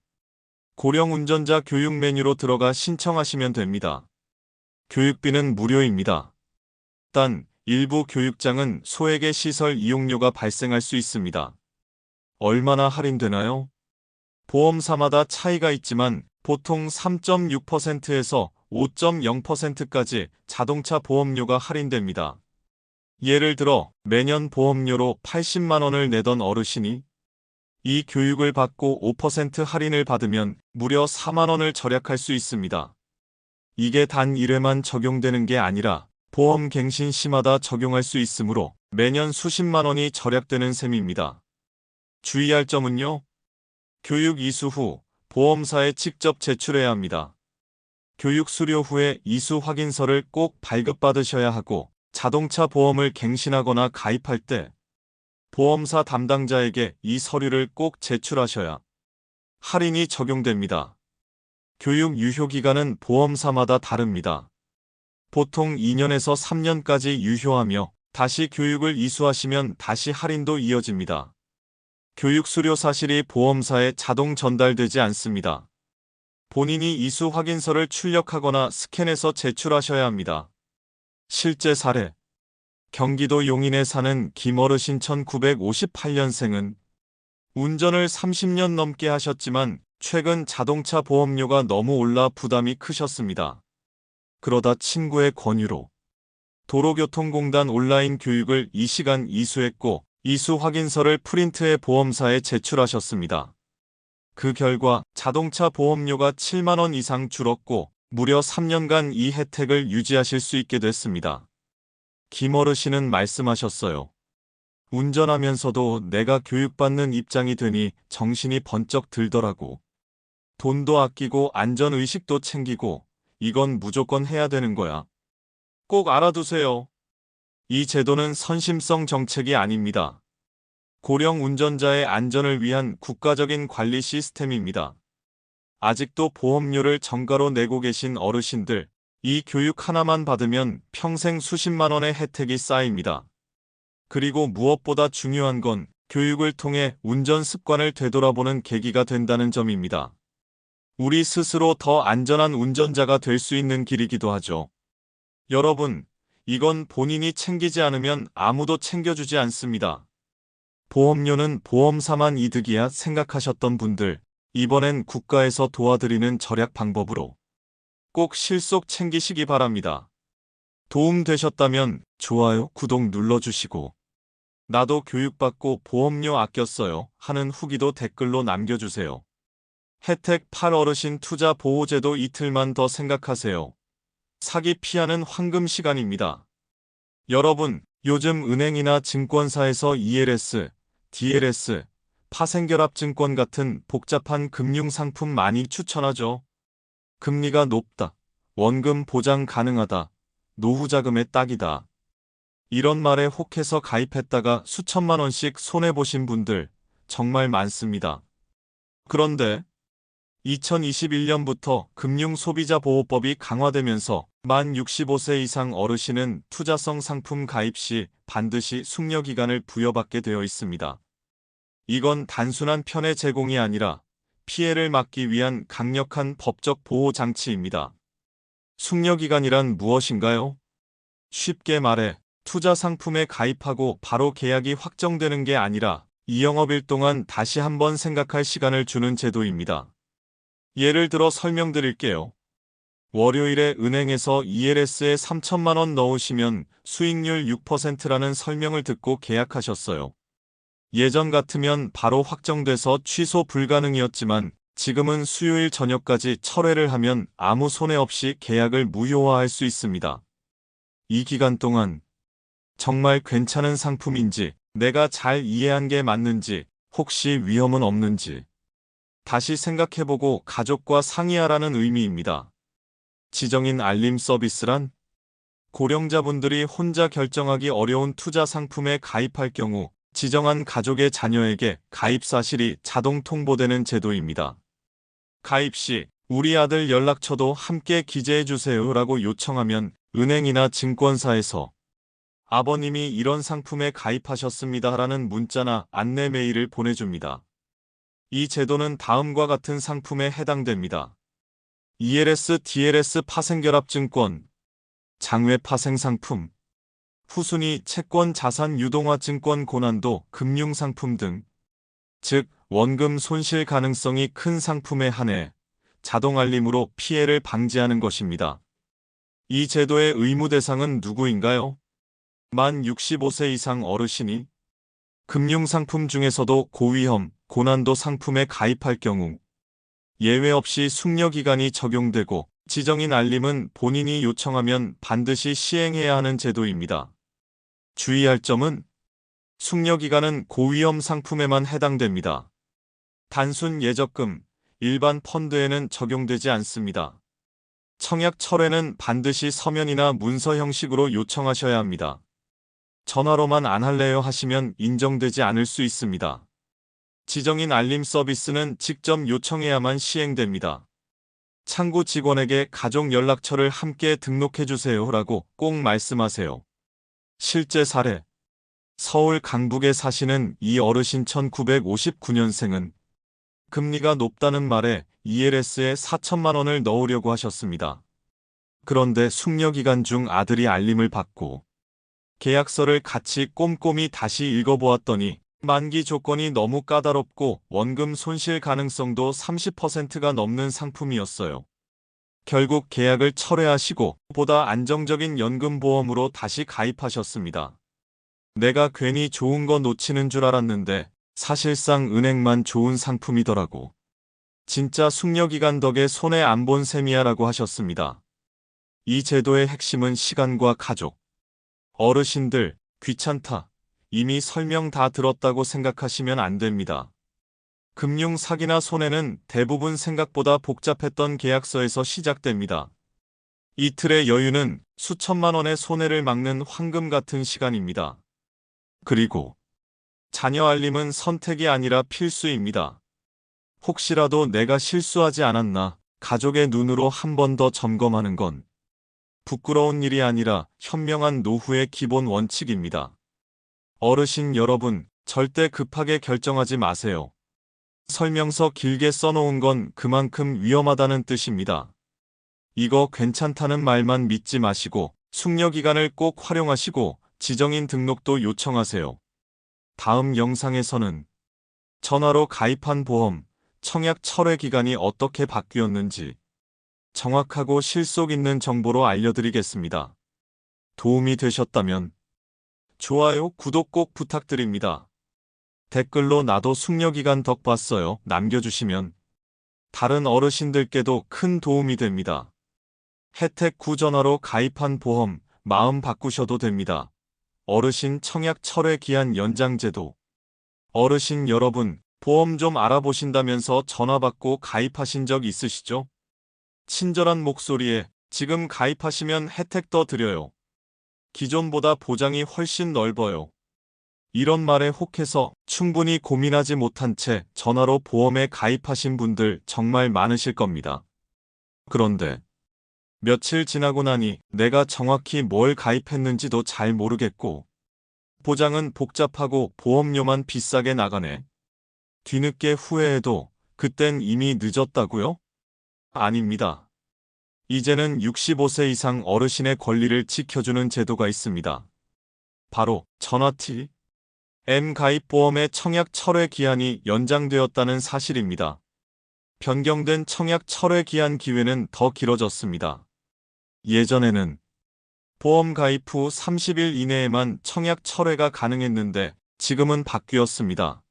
고령 운전자 교육 메뉴로 들어가 신청하시면 됩니다. 교육비는 무료입니다. 단, 일부 교육장은 소액의 시설 이용료가 발생할 수 있습니다. 얼마나 할인되나요? 보험사마다 차이가 있지만 보통 3.6%에서 5.0%까지 자동차 보험료가 할인됩니다. 예를 들어 매년 보험료로 80만 원을 내던 어르신이 이 교육을 받고 5% 할인을 받으면 무려 4만 원을 절약할 수 있습니다. 이게 단 1회만 적용되는 게 아니라 보험 갱신 시마다 적용할 수 있으므로 매년 수십만 원이 절약되는 셈입니다. 주의할 점은요. 교육 이수 후 보험사에 직접 제출해야 합니다. 교육 수료 후에 이수 확인서를 꼭 발급받으셔야 하고 자동차 보험을 갱신하거나 가입할 때 보험사 담당자에게 이 서류를 꼭 제출하셔야 할인이 적용됩니다. 교육 유효 기간은 보험사마다 다릅니다. 보통 2년에서 3년까지 유효하며 다시 교육을 이수하시면 다시 할인도 이어집니다. 교육 수료 사실이 보험사에 자동 전달되지 않습니다. 본인이 이수 확인서를 출력하거나 스캔해서 제출하셔야 합니다. 실제 사례. 경기도 용인에 사는 김어르신 1958년생은 운전을 30년 넘게 하셨지만 최근 자동차 보험료가 너무 올라 부담이 크셨습니다. 그러다 친구의 권유로 도로교통공단 온라인 교육을 2시간 이수했고 이수 확인서를 프린트해 보험사에 제출하셨습니다. 그 결과 자동차 보험료가 7만 원 이상 줄었고 무려 3년간 이 혜택을 유지하실 수 있게 됐습니다. 김어르신은 말씀하셨어요. 운전하면서도 내가 교육받는 입장이 되니 정신이 번쩍 들더라고. 돈도 아끼고 안전의식도 챙기고 이건 무조건 해야 되는 거야. 꼭 알아두세요. 이 제도는 선심성 정책이 아닙니다. 고령 운전자의 안전을 위한 국가적인 관리 시스템입니다. 아직도 보험료를 정가로 내고 계신 어르신들, 이 교육 하나만 받으면 평생 수십만 원의 혜택이 쌓입니다. 그리고 무엇보다 중요한 건 교육을 통해 운전 습관을 되돌아보는 계기가 된다는 점입니다. 우리 스스로 더 안전한 운전자가 될 수 있는 길이기도 하죠. 여러분, 이건 본인이 챙기지 않으면 아무도 챙겨주지 않습니다. 보험료는 보험사만 이득이야 생각하셨던 분들, 이번엔 국가에서 도와드리는 절약 방법으로 꼭 실속 챙기시기 바랍니다. 도움 되셨다면 좋아요, 구독 눌러주시고 나도 교육받고 보험료 아꼈어요 하는 후기도 댓글로 남겨주세요. 혜택 8 어르신 투자 보호제도 이틀만 더 생각하세요. 사기 피하는 황금 시간입니다. 여러분, 요즘 은행이나 증권사에서 ELS, DLS, 파생결합증권 같은 복잡한 금융상품 많이 추천하죠. 금리가 높다, 원금 보장 가능하다, 노후자금에 딱이다. 이런 말에 혹해서 가입했다가 수천만 원씩 손해보신 분들 정말 많습니다. 그런데 2021년부터 금융소비자보호법이 강화되면서 만 65세 이상 어르신은 투자성 상품 가입 시 반드시 숙려기간을 부여받게 되어 있습니다. 이건 단순한 편의 제공이 아니라 피해를 막기 위한 강력한 법적 보호 장치입니다. 숙려기간이란 무엇인가요? 쉽게 말해 투자 상품에 가입하고 바로 계약이 확정되는 게 아니라 이 영업일 동안 다시 한번 생각할 시간을 주는 제도입니다. 예를 들어 설명드릴게요. 월요일에 은행에서 ELS에 3천만 원 넣으시면 수익률 6%라는 설명을 듣고 계약하셨어요. 예전 같으면 바로 확정돼서 취소 불가능이었지만 지금은 수요일 저녁까지 철회를 하면 아무 손해 없이 계약을 무효화할 수 있습니다. 이 기간 동안 정말 괜찮은 상품인지, 내가 잘 이해한 게 맞는지, 혹시 위험은 없는지 다시 생각해보고 가족과 상의하라는 의미입니다. 지정인 알림 서비스란 고령자분들이 혼자 결정하기 어려운 투자 상품에 가입할 경우 지정한 가족의 자녀에게 가입 사실이 자동 통보되는 제도입니다. 가입 시 우리 아들 연락처도 함께 기재해 주세요라고 요청하면 은행이나 증권사에서 아버님이 이런 상품에 가입하셨습니다라는 문자나 안내 메일을 보내줍니다. 이 제도는 다음과 같은 상품에 해당됩니다. ELS, DLS 파생결합증권, 장외 파생상품, 후순위 채권 자산 유동화 증권 고난도 금융상품 등, 즉 원금 손실 가능성이 큰 상품에 한해 자동 알림으로 피해를 방지하는 것입니다. 이 제도의 의무 대상은 누구인가요? 만 65세 이상 어르신이 금융상품 중에서도 고위험, 고난도 상품에 가입할 경우 예외 없이 숙려기간이 적용되고 지정인 알림은 본인이 요청하면 반드시 시행해야 하는 제도입니다. 주의할 점은 숙려기간은 고위험 상품에만 해당됩니다. 단순 예적금, 일반 펀드에는 적용되지 않습니다. 청약 철회는 반드시 서면이나 문서 형식으로 요청하셔야 합니다. 전화로만 안 할래요 하시면 인정되지 않을 수 있습니다. 지정인 알림 서비스는 직접 요청해야만 시행됩니다. 창구 직원에게 가족 연락처를 함께 등록해주세요라고 꼭 말씀하세요. 실제 사례. 서울 강북에 사시는 이 어르신 1959년생은 금리가 높다는 말에 ELS에 4천만 원을 넣으려고 하셨습니다. 그런데 숙려기간 중 아들이 알림을 받고 계약서를 같이 꼼꼼히 다시 읽어보았더니 만기 조건이 너무 까다롭고 원금 손실 가능성도 30%가 넘는 상품이었어요. 결국 계약을 철회하시고 보다 안정적인 연금보험으로 다시 가입하셨습니다. 내가 괜히 좋은 거 놓치는 줄 알았는데 사실상 은행만 좋은 상품이더라고. 진짜 숙려기간 덕에 손해 안 본 셈이야라고 하셨습니다. 이 제도의 핵심은 시간과 가족. 어르신들, 귀찮다. 이미 설명 다 들었다고 생각하시면 안 됩니다. 금융 사기나 손해는 대부분 생각보다 복잡했던 계약서에서 시작됩니다. 이틀의 여유는 수천만 원의 손해를 막는 황금 같은 시간입니다. 그리고 자녀 알림은 선택이 아니라 필수입니다. 혹시라도 내가 실수하지 않았나 가족의 눈으로 한 번 더 점검하는 건 부끄러운 일이 아니라 현명한 노후의 기본 원칙입니다. 어르신 여러분, 절대 급하게 결정하지 마세요. 설명서 길게 써놓은 건 그만큼 위험하다는 뜻입니다. 이거 괜찮다는 말만 믿지 마시고 숙려기간을 꼭 활용하시고 지정인 등록도 요청하세요. 다음 영상에서는 전화로 가입한 보험, 청약 철회 기간이 어떻게 바뀌었는지 정확하고 실속 있는 정보로 알려드리겠습니다. 도움이 되셨다면 좋아요, 구독 꼭 부탁드립니다. 댓글로 나도 숙려기간 덕 봤어요 남겨주시면 다른 어르신들께도 큰 도움이 됩니다. 혜택 9 전화로 가입한 보험, 마음 바꾸셔도 됩니다. 어르신 청약 철회 기한 연장제도. 어르신 여러분, 보험 좀 알아보신다면서 전화 받고 가입하신 적 있으시죠? 친절한 목소리에 지금 가입하시면 혜택 더 드려요. 기존보다 보장이 훨씬 넓어요. 이런 말에 혹해서 충분히 고민하지 못한 채 전화로 보험에 가입하신 분들 정말 많으실 겁니다. 그런데 며칠 지나고 나니 내가 정확히 뭘 가입했는지도 잘 모르겠고 보장은 복잡하고 보험료만 비싸게 나가네. 뒤늦게 후회해도 그땐 이미 늦었다고요? 아닙니다. 이제는 65세 이상 어르신의 권리를 지켜주는 제도가 있습니다. 바로 전화-T, M 가입보험의 청약 철회 기한이 연장되었다는 사실입니다. 변경된 청약 철회 기한 기회는 더 길어졌습니다. 예전에는 보험 가입 후 30일 이내에만 청약 철회가 가능했는데 지금은 바뀌었습니다.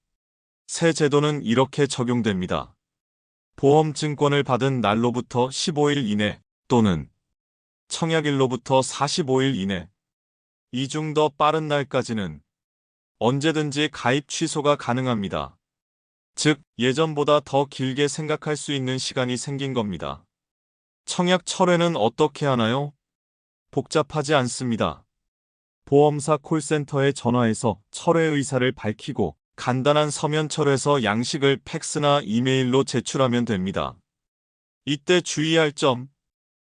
새 제도는 이렇게 적용됩니다. 보험증권을 받은 날로부터 15일 이내 또는 청약일로부터 45일 이내, 이 중 더 빠른 날까지는 언제든지 가입 취소가 가능합니다. 즉, 예전보다 더 길게 생각할 수 있는 시간이 생긴 겁니다. 청약 철회는 어떻게 하나요? 복잡하지 않습니다. 보험사 콜센터에 전화해서 철회 의사를 밝히고 간단한 서면 철회서 양식을 팩스나 이메일로 제출하면 됩니다. 이때 주의할 점,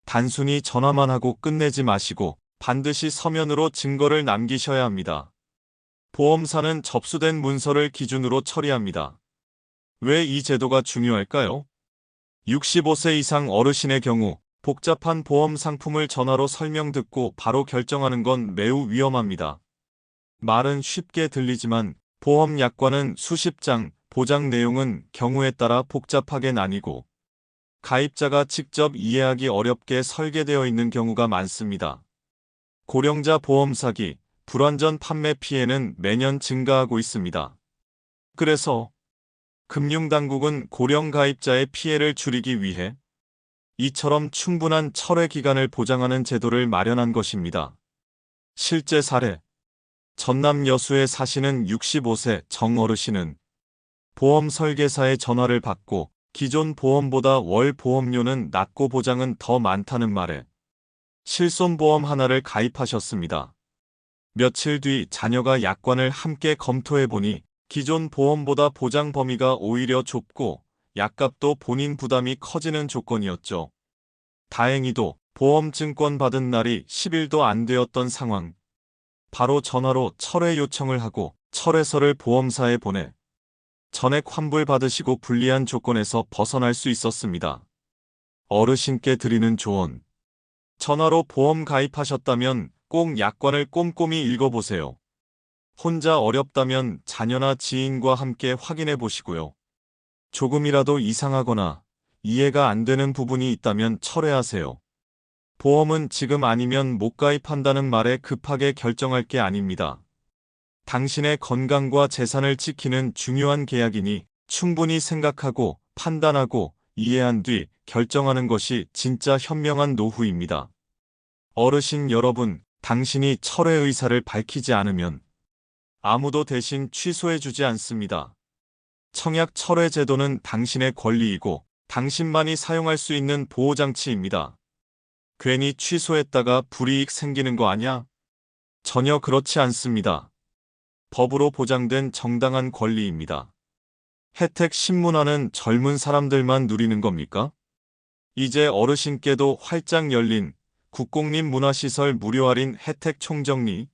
단순히 전화만 하고 끝내지 마시고 반드시 서면으로 증거를 남기셔야 합니다. 보험사는 접수된 문서를 기준으로 처리합니다. 왜 이 제도가 중요할까요? 65세 이상 어르신의 경우 복잡한 보험 상품을 전화로 설명 듣고 바로 결정하는 건 매우 위험합니다. 말은 쉽게 들리지만 보험 약관은 수십 장, 보장 내용은 경우에 따라 복잡하게 나뉘고 가입자가 직접 이해하기 어렵게 설계되어 있는 경우가 많습니다. 고령자 보험 사기, 불완전 판매 피해는 매년 증가하고 있습니다. 그래서 금융당국은 고령 가입자의 피해를 줄이기 위해 이처럼 충분한 철회 기간을 보장하는 제도를 마련한 것입니다. 실제 사례, 전남 여수에 사시는 65세 정어르신은 보험 설계사의 전화를 받고 기존 보험보다 월 보험료는 낮고 보장은 더 많다는 말에 실손보험 하나를 가입하셨습니다. 며칠 뒤 자녀가 약관을 함께 검토해보니 기존 보험보다 보장 범위가 오히려 좁고 약값도 본인 부담이 커지는 조건이었죠. 다행히도 보험증권 받은 날이 10일도 안 되었던 상황. 바로 전화로 철회 요청을 하고 철회서를 보험사에 보내 전액 환불 받으시고 불리한 조건에서 벗어날 수 있었습니다. 어르신께 드리는 조언. 전화로 보험 가입하셨다면 꼭 약관을 꼼꼼히 읽어보세요. 혼자 어렵다면 자녀나 지인과 함께 확인해 보시고요. 조금이라도 이상하거나 이해가 안 되는 부분이 있다면 철회하세요. 보험은 지금 아니면 못 가입한다는 말에 급하게 결정할 게 아닙니다. 당신의 건강과 재산을 지키는 중요한 계약이니 충분히 생각하고 판단하고 이해한 뒤 결정하는 것이 진짜 현명한 노후입니다. 어르신 여러분, 당신이 철회 의사를 밝히지 않으면 아무도 대신 취소해주지 않습니다. 청약 철회 제도는 당신의 권리이고 당신만이 사용할 수 있는 보호장치입니다. 괜히 취소했다가 불이익 생기는 거 아냐? 전혀 그렇지 않습니다. 법으로 보장된 정당한 권리입니다. 혜택 신문화는 젊은 사람들만 누리는 겁니까? 이제 어르신께도 활짝 열린 국공립 문화시설 무료 할인 혜택 총정리.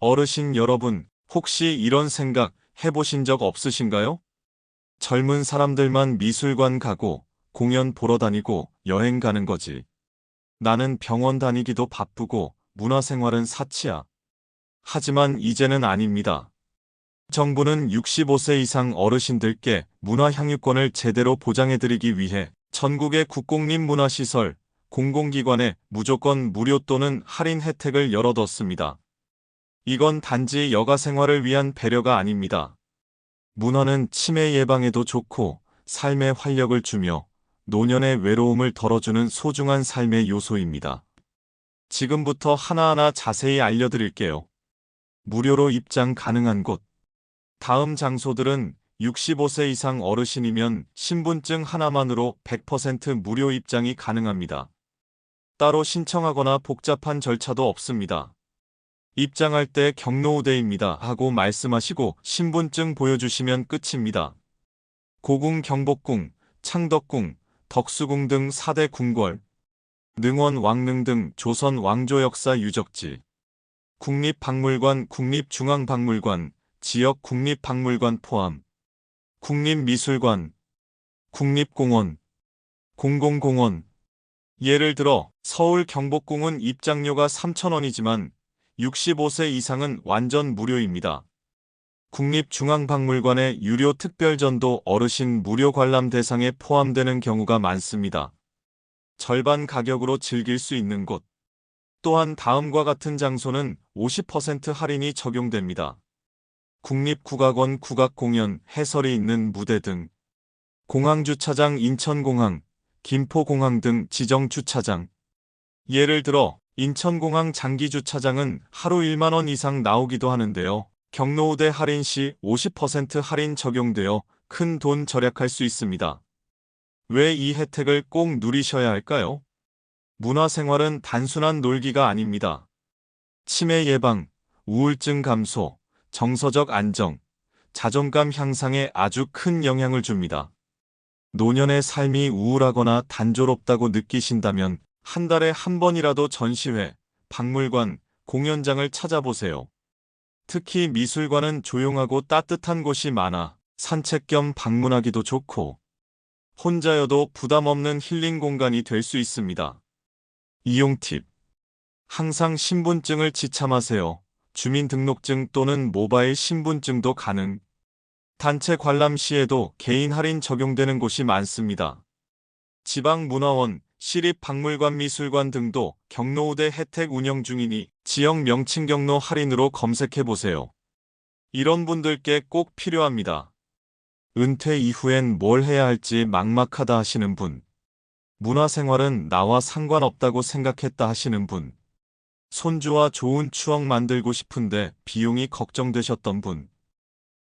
어르신 여러분, 혹시 이런 생각 해보신 적 없으신가요? 젊은 사람들만 미술관 가고 공연 보러 다니고 여행 가는 거지. 나는 병원 다니기도 바쁘고 문화생활은 사치야. 하지만 이제는 아닙니다. 정부는 65세 이상 어르신들께 문화향유권을 제대로 보장해드리기 위해 전국의 국공립 문화시설, 공공기관에 무조건 무료 또는 할인 혜택을 열어뒀습니다. 이건 단지 여가생활을 위한 배려가 아닙니다. 문화는 치매 예방에도 좋고 삶의 활력을 주며 노년의 외로움을 덜어주는 소중한 삶의 요소입니다. 지금부터 하나하나 자세히 알려드릴게요. 무료로 입장 가능한 곳. 다음 장소들은 65세 이상 어르신이면 신분증 하나만으로 100% 무료 입장이 가능합니다. 따로 신청하거나 복잡한 절차도 없습니다. 입장할 때 경로우대입니다 하고 말씀하시고 신분증 보여주시면 끝입니다. 고궁 경복궁, 창덕궁, 덕수궁 등 4대 궁궐, 능원 왕릉 등 조선 왕조 역사 유적지, 국립박물관, 국립중앙박물관, 지역 국립박물관 포함, 국립미술관, 국립공원, 공공공원. 예를 들어 서울 경복궁은 입장료가 3,000원이지만 65세 이상은 완전 무료입니다. 국립중앙박물관의 유료 특별전도 어르신 무료 관람 대상에 포함되는 경우가 많습니다. 절반 가격으로 즐길 수 있는 곳. 또한 다음과 같은 장소는 50% 할인이 적용됩니다. 국립국악원 국악공연, 해설이 있는 무대 등, 공항주차장 인천공항, 김포공항 등 지정주차장. 예를 들어 인천공항 장기주차장은 하루 1만 원 이상 나오기도 하는데요. 경로우대 할인 시 50% 할인 적용되어 큰 돈 절약할 수 있습니다. 왜 이 혜택을 꼭 누리셔야 할까요? 문화생활은 단순한 놀기가 아닙니다. 치매 예방, 우울증 감소, 정서적 안정, 자존감 향상에 아주 큰 영향을 줍니다. 노년의 삶이 우울하거나 단조롭다고 느끼신다면 한 달에 한 번이라도 전시회, 박물관, 공연장을 찾아보세요. 특히 미술관은 조용하고 따뜻한 곳이 많아 산책 겸 방문하기도 좋고 혼자여도 부담 없는 힐링 공간이 될 수 있습니다. 이용 팁. 항상 신분증을 지참하세요. 주민등록증 또는 모바일 신분증도 가능. 단체 관람 시에도 개인 할인 적용되는 곳이 많습니다. 지방문화원, 시립박물관 미술관 등도 경로우대 혜택 운영 중이니 지역 명칭 경로 할인으로 검색해보세요. 이런 분들께 꼭 필요합니다. 은퇴 이후엔 뭘 해야 할지 막막하다 하시는 분. 문화생활은 나와 상관없다고 생각했다 하시는 분. 손주와 좋은 추억 만들고 싶은데 비용이 걱정되셨던 분.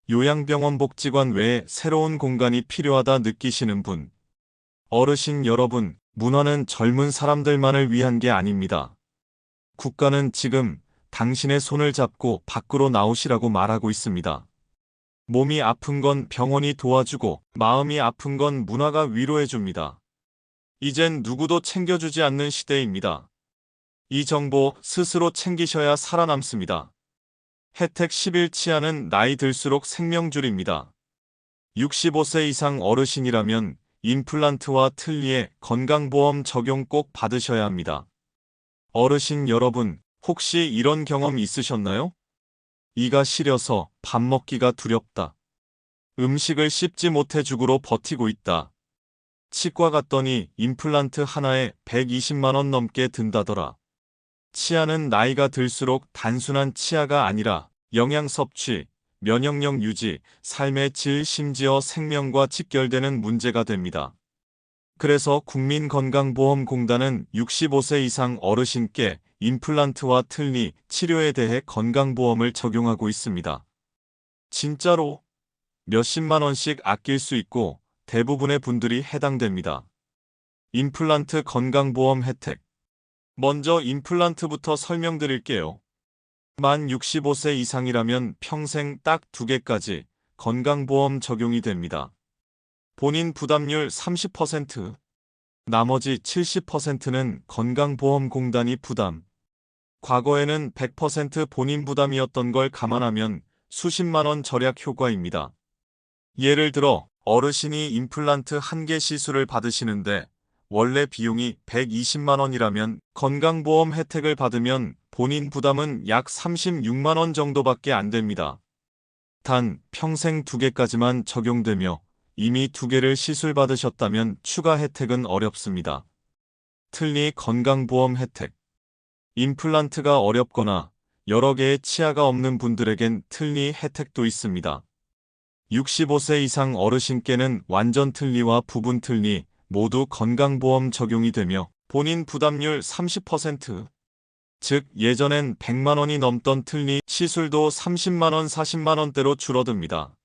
요양병원 복지관 외에 새로운 공간이 필요하다 느끼시는 분. 어르신 여러분, 문화는 젊은 사람들만을 위한 게 아닙니다. 국가는 지금 당신의 손을 잡고 밖으로 나오시라고 말하고 있습니다. 몸이 아픈 건 병원이 도와주고 마음이 아픈 건 문화가 위로해줍니다. 이젠 누구도 챙겨주지 않는 시대입니다. 이 정보 스스로 챙기셔야 살아남습니다. 혜택 10일 치아는 나이 들수록 생명줄입니다. 65세 이상 어르신이라면 임플란트와 틀니의 건강보험 적용 꼭 받으셔야 합니다. 어르신 여러분, 혹시 이런 경험 있으셨나요? 이가 시려서 밥 먹기가 두렵다. 음식을 씹지 못해 죽으로 버티고 있다. 치과 갔더니 임플란트 하나에 120만 원 넘게 든다더라. 치아는 나이가 들수록 단순한 치아가 아니라 영양 섭취, 면역력 유지, 삶의 질 심지어 생명과 직결되는 문제가 됩니다. 그래서 국민건강보험공단은 65세 이상 어르신께 임플란트와 틀니 치료에 대해 건강보험을 적용하고 있습니다. 진짜로 몇십만 원씩 아낄 수 있고 대부분의 분들이 해당됩니다. 임플란트 건강보험 혜택. 먼저 임플란트부터 설명드릴게요. 만 65세 이상이라면 평생 딱 2개까지 건강보험 적용이 됩니다. 본인 부담률 30%, 나머지 70%는 건강보험공단이 부담. 과거에는 100% 본인 부담이었던 걸 감안하면 수십만 원 절약 효과입니다. 예를 들어 어르신이 임플란트 1개 시술을 받으시는데 원래 비용이 120만 원이라면 건강보험 혜택을 받으면 본인 부담은 약 36만 원 정도밖에 안 됩니다. 단 평생 2개까지만 적용되며 이미 2개를 시술 받으셨다면 추가 혜택은 어렵습니다. 틀니 건강보험 혜택. 임플란트가 어렵거나 여러 개의 치아가 없는 분들에겐 틀니 혜택도 있습니다. 65세 이상 어르신께는 완전 틀니와 부분 틀니 모두 건강보험 적용이 되며 본인 부담률 30%, 즉 예전엔 100만 원이 넘던 틀니 시술도 30만 원, 40만 원대로 줄어듭니다.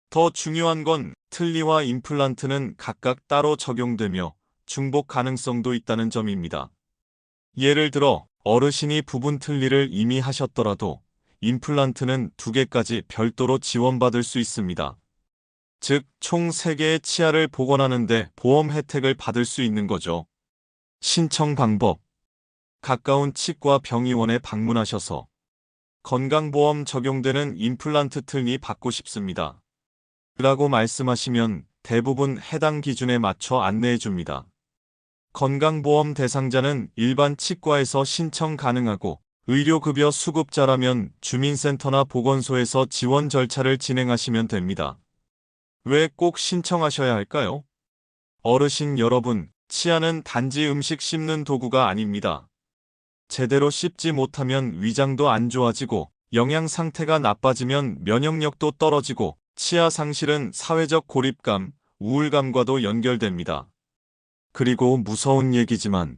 더 중요한 건 틀니와 임플란트는 각각 따로 적용되며 중복 가능성도 있다는 점입니다. 예를 들어 어르신이 부분 틀니를 이미 하셨더라도 임플란트는 2개까지 별도로 지원받을 수 있습니다. 즉, 총 3개의 치아를 복원하는데 보험 혜택을 받을 수 있는 거죠. 신청 방법. 가까운 치과 병의원에 방문하셔서 건강보험 적용되는 임플란트 틀니 받고 싶습니다. 라고 말씀하시면 대부분 해당 기준에 맞춰 안내해 줍니다. 건강보험 대상자는 일반 치과에서 신청 가능하고 의료급여 수급자라면 주민센터나 보건소에서 지원 절차를 진행하시면 됩니다. 왜 꼭 신청하셔야 할까요? 어르신 여러분, 치아는 단지 음식 씹는 도구가 아닙니다. 제대로 씹지 못하면 위장도 안 좋아지고 영양 상태가 나빠지면 면역력도 떨어지고 치아 상실은 사회적 고립감, 우울감과도 연결됩니다. 그리고 무서운 얘기지만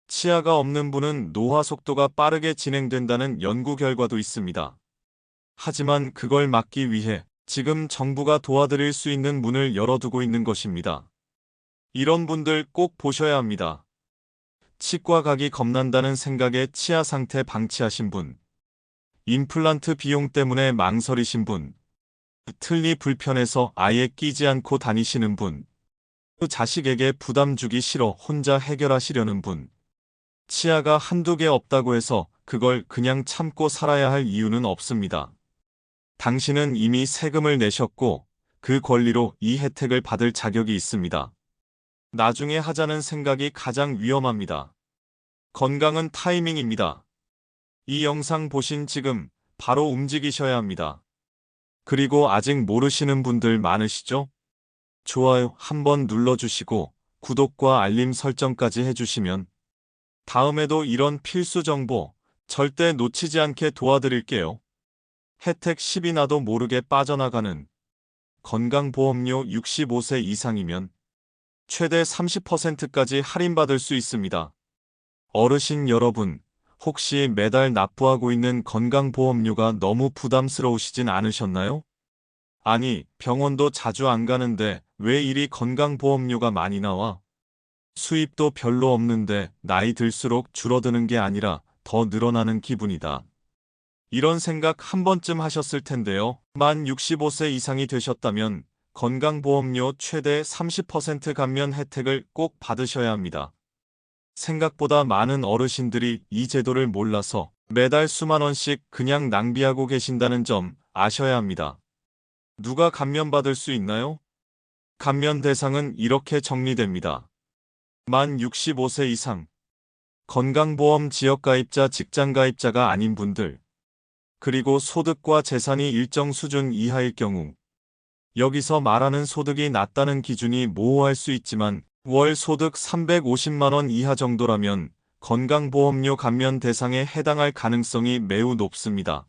치아가 없는 분은 노화 속도가 빠르게 진행된다는 연구 결과도 있습니다. 하지만 그걸 막기 위해 지금 정부가 도와드릴 수 있는 문을 열어두고 있는 것입니다. 이런 분들 꼭 보셔야 합니다. 치과 가기 겁난다는 생각에 치아 상태 방치하신 분. 임플란트 비용 때문에 망설이신 분, 틀니 불편해서 아예 끼지 않고 다니시는 분, 자식에게 부담 주기 싫어 혼자 해결하시려는 분, 치아가 한두 개 없다고 해서 그걸 그냥 참고 살아야 할 이유는 없습니다. 당신은 이미 세금을 내셨고 그 권리로 이 혜택을 받을 자격이 있습니다. 나중에 하자는 생각이 가장 위험합니다. 건강은 타이밍입니다. 이 영상 보신 지금 바로 움직이셔야 합니다. 그리고 아직 모르시는 분들 많으시죠? 좋아요 한번 눌러주시고 구독과 알림 설정까지 해주시면 다음에도 이런 필수 정보 절대 놓치지 않게 도와드릴게요. 혜택 10이 나도 모르게 빠져나가는 건강보험료 65세 이상이면 최대 30%까지 할인받을 수 있습니다. 어르신 여러분, 혹시 매달 납부하고 있는 건강보험료가 너무 부담스러우시진 않으셨나요? 아니, 병원도 자주 안 가는데 왜 이리 건강보험료가 많이 나와? 수입도 별로 없는데 나이 들수록 줄어드는 게 아니라 더 늘어나는 기분이다. 이런 생각 한 번쯤 하셨을 텐데요. 만 65세 이상이 되셨다면 건강보험료 최대 30% 감면 혜택을 꼭 받으셔야 합니다. 생각보다 많은 어르신들이 이 제도를 몰라서 매달 수만 원씩 그냥 낭비하고 계신다는 점 아셔야 합니다. 누가 감면받을 수 있나요? 감면 대상은 이렇게 정리됩니다. 만 65세 이상, 건강보험 지역가입자 직장가입자가 아닌 분들, 그리고 소득과 재산이 일정 수준 이하일 경우, 여기서 말하는 소득이 낮다는 기준이 모호할 수 있지만 월 소득 350만 원 이하 정도라면 건강보험료 감면 대상에 해당할 가능성이 매우 높습니다.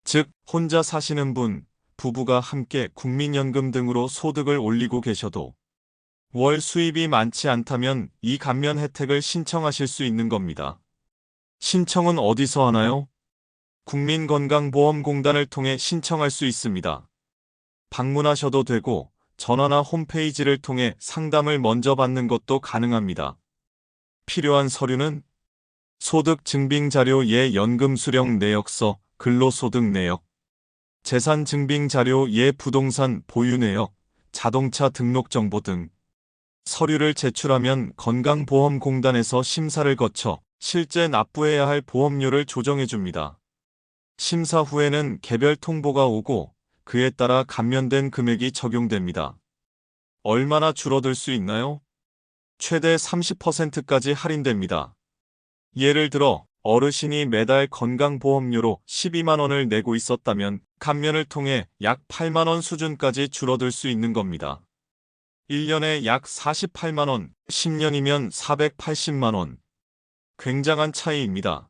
즉, 혼자 사시는 분, 부부가 함께 국민연금 등으로 소득을 올리고 계셔도 월 수입이 많지 않다면 이 감면 혜택을 신청하실 수 있는 겁니다. 신청은 어디서 하나요? 국민건강보험공단을 통해 신청할 수 있습니다. 방문하셔도 되고 전화나 홈페이지를 통해 상담을 먼저 받는 것도 가능합니다. 필요한 서류는 소득증빙자료 예 연금 수령 내역서, 근로소득 내역, 재산증빙자료 예 부동산 보유 내역, 자동차 등록 정보 등 서류를 제출하면 건강보험공단에서 심사를 거쳐 실제 납부해야 할 보험료를 조정해줍니다. 심사 후에는 개별 통보가 오고 그에 따라 감면된 금액이 적용됩니다. 얼마나 줄어들 수 있나요? 최대 30%까지 할인됩니다. 예를 들어 어르신이 매달 건강보험료로 12만 원을 내고 있었다면 감면을 통해 약 8만 원 수준까지 줄어들 수 있는 겁니다. 1년에 약 48만 원, 10년이면 480만 원. 굉장한 차이입니다.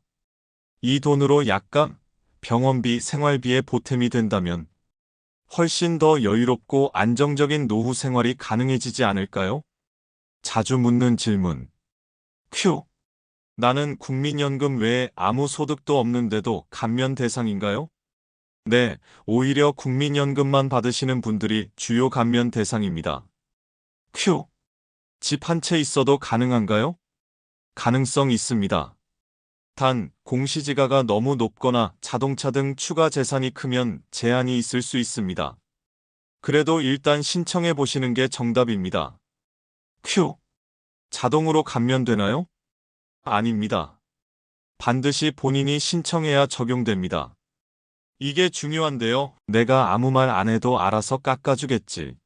이 돈으로 약간 병원비, 생활비에 보탬이 된다면 훨씬 더 여유롭고 안정적인 노후 생활이 가능해지지 않을까요? 자주 묻는 질문. 큐. 나는 국민연금 외에 아무 소득도 없는데도 감면 대상인가요? 네, 오히려 국민연금만 받으시는 분들이 주요 감면 대상입니다. 큐. 집 한 채 있어도 가능한가요? 가능성 있습니다. 단, 공시지가가 너무 높거나 자동차 등 추가 재산이 크면 제한이 있을 수 있습니다. 그래도 일단 신청해 보시는 게 정답입니다. 큐. 자동으로 감면되나요? 아닙니다. 반드시 본인이 신청해야 적용됩니다. 이게 중요한데요. 내가 아무 말 안 해도 알아서 깎아주겠지.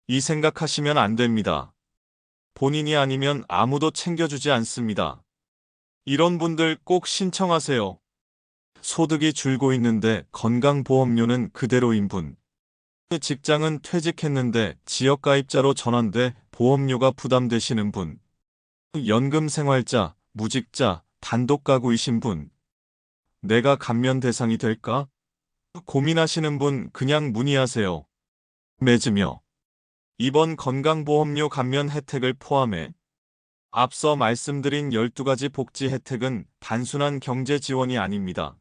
이 생각하시면 안 됩니다. 본인이 아니면 아무도 챙겨주지 않습니다. 이런 분들 꼭 신청하세요. 소득이 줄고 있는데 건강보험료는 그대로인 분. 직장은 퇴직했는데 지역가입자로 전환돼 보험료가 부담되시는 분. 연금생활자, 무직자, 단독가구이신 분. 내가 감면 대상이 될까? 고민하시는 분 그냥 문의하세요. 맺으며 이번 건강보험료 감면 혜택을 포함해 앞서 말씀드린 12가지 복지 혜택은 단순한 경제 지원이 아닙니다.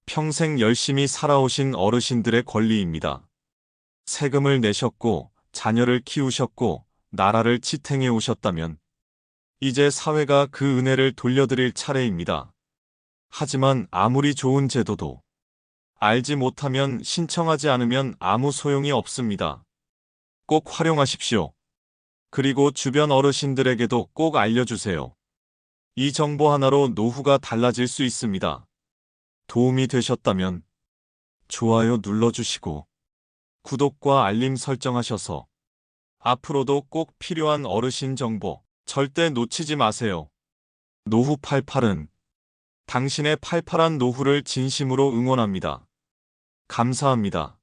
평생 열심히 살아오신 어르신들의 권리입니다. 세금을 내셨고 자녀를 키우셨고 나라를 지탱해 오셨다면 이제 사회가 그 은혜를 돌려드릴 차례입니다. 하지만 아무리 좋은 제도도 알지 못하면 신청하지 않으면 아무 소용이 없습니다. 꼭 활용하십시오. 그리고 주변 어르신들에게도 꼭 알려주세요. 이 정보 하나로 노후가 달라질 수 있습니다. 도움이 되셨다면 좋아요 눌러주시고 구독과 알림 설정하셔서 앞으로도 꼭 필요한 어르신 정보 절대 놓치지 마세요. 노후 88은 당신의 팔팔한 노후를 진심으로 응원합니다. 감사합니다.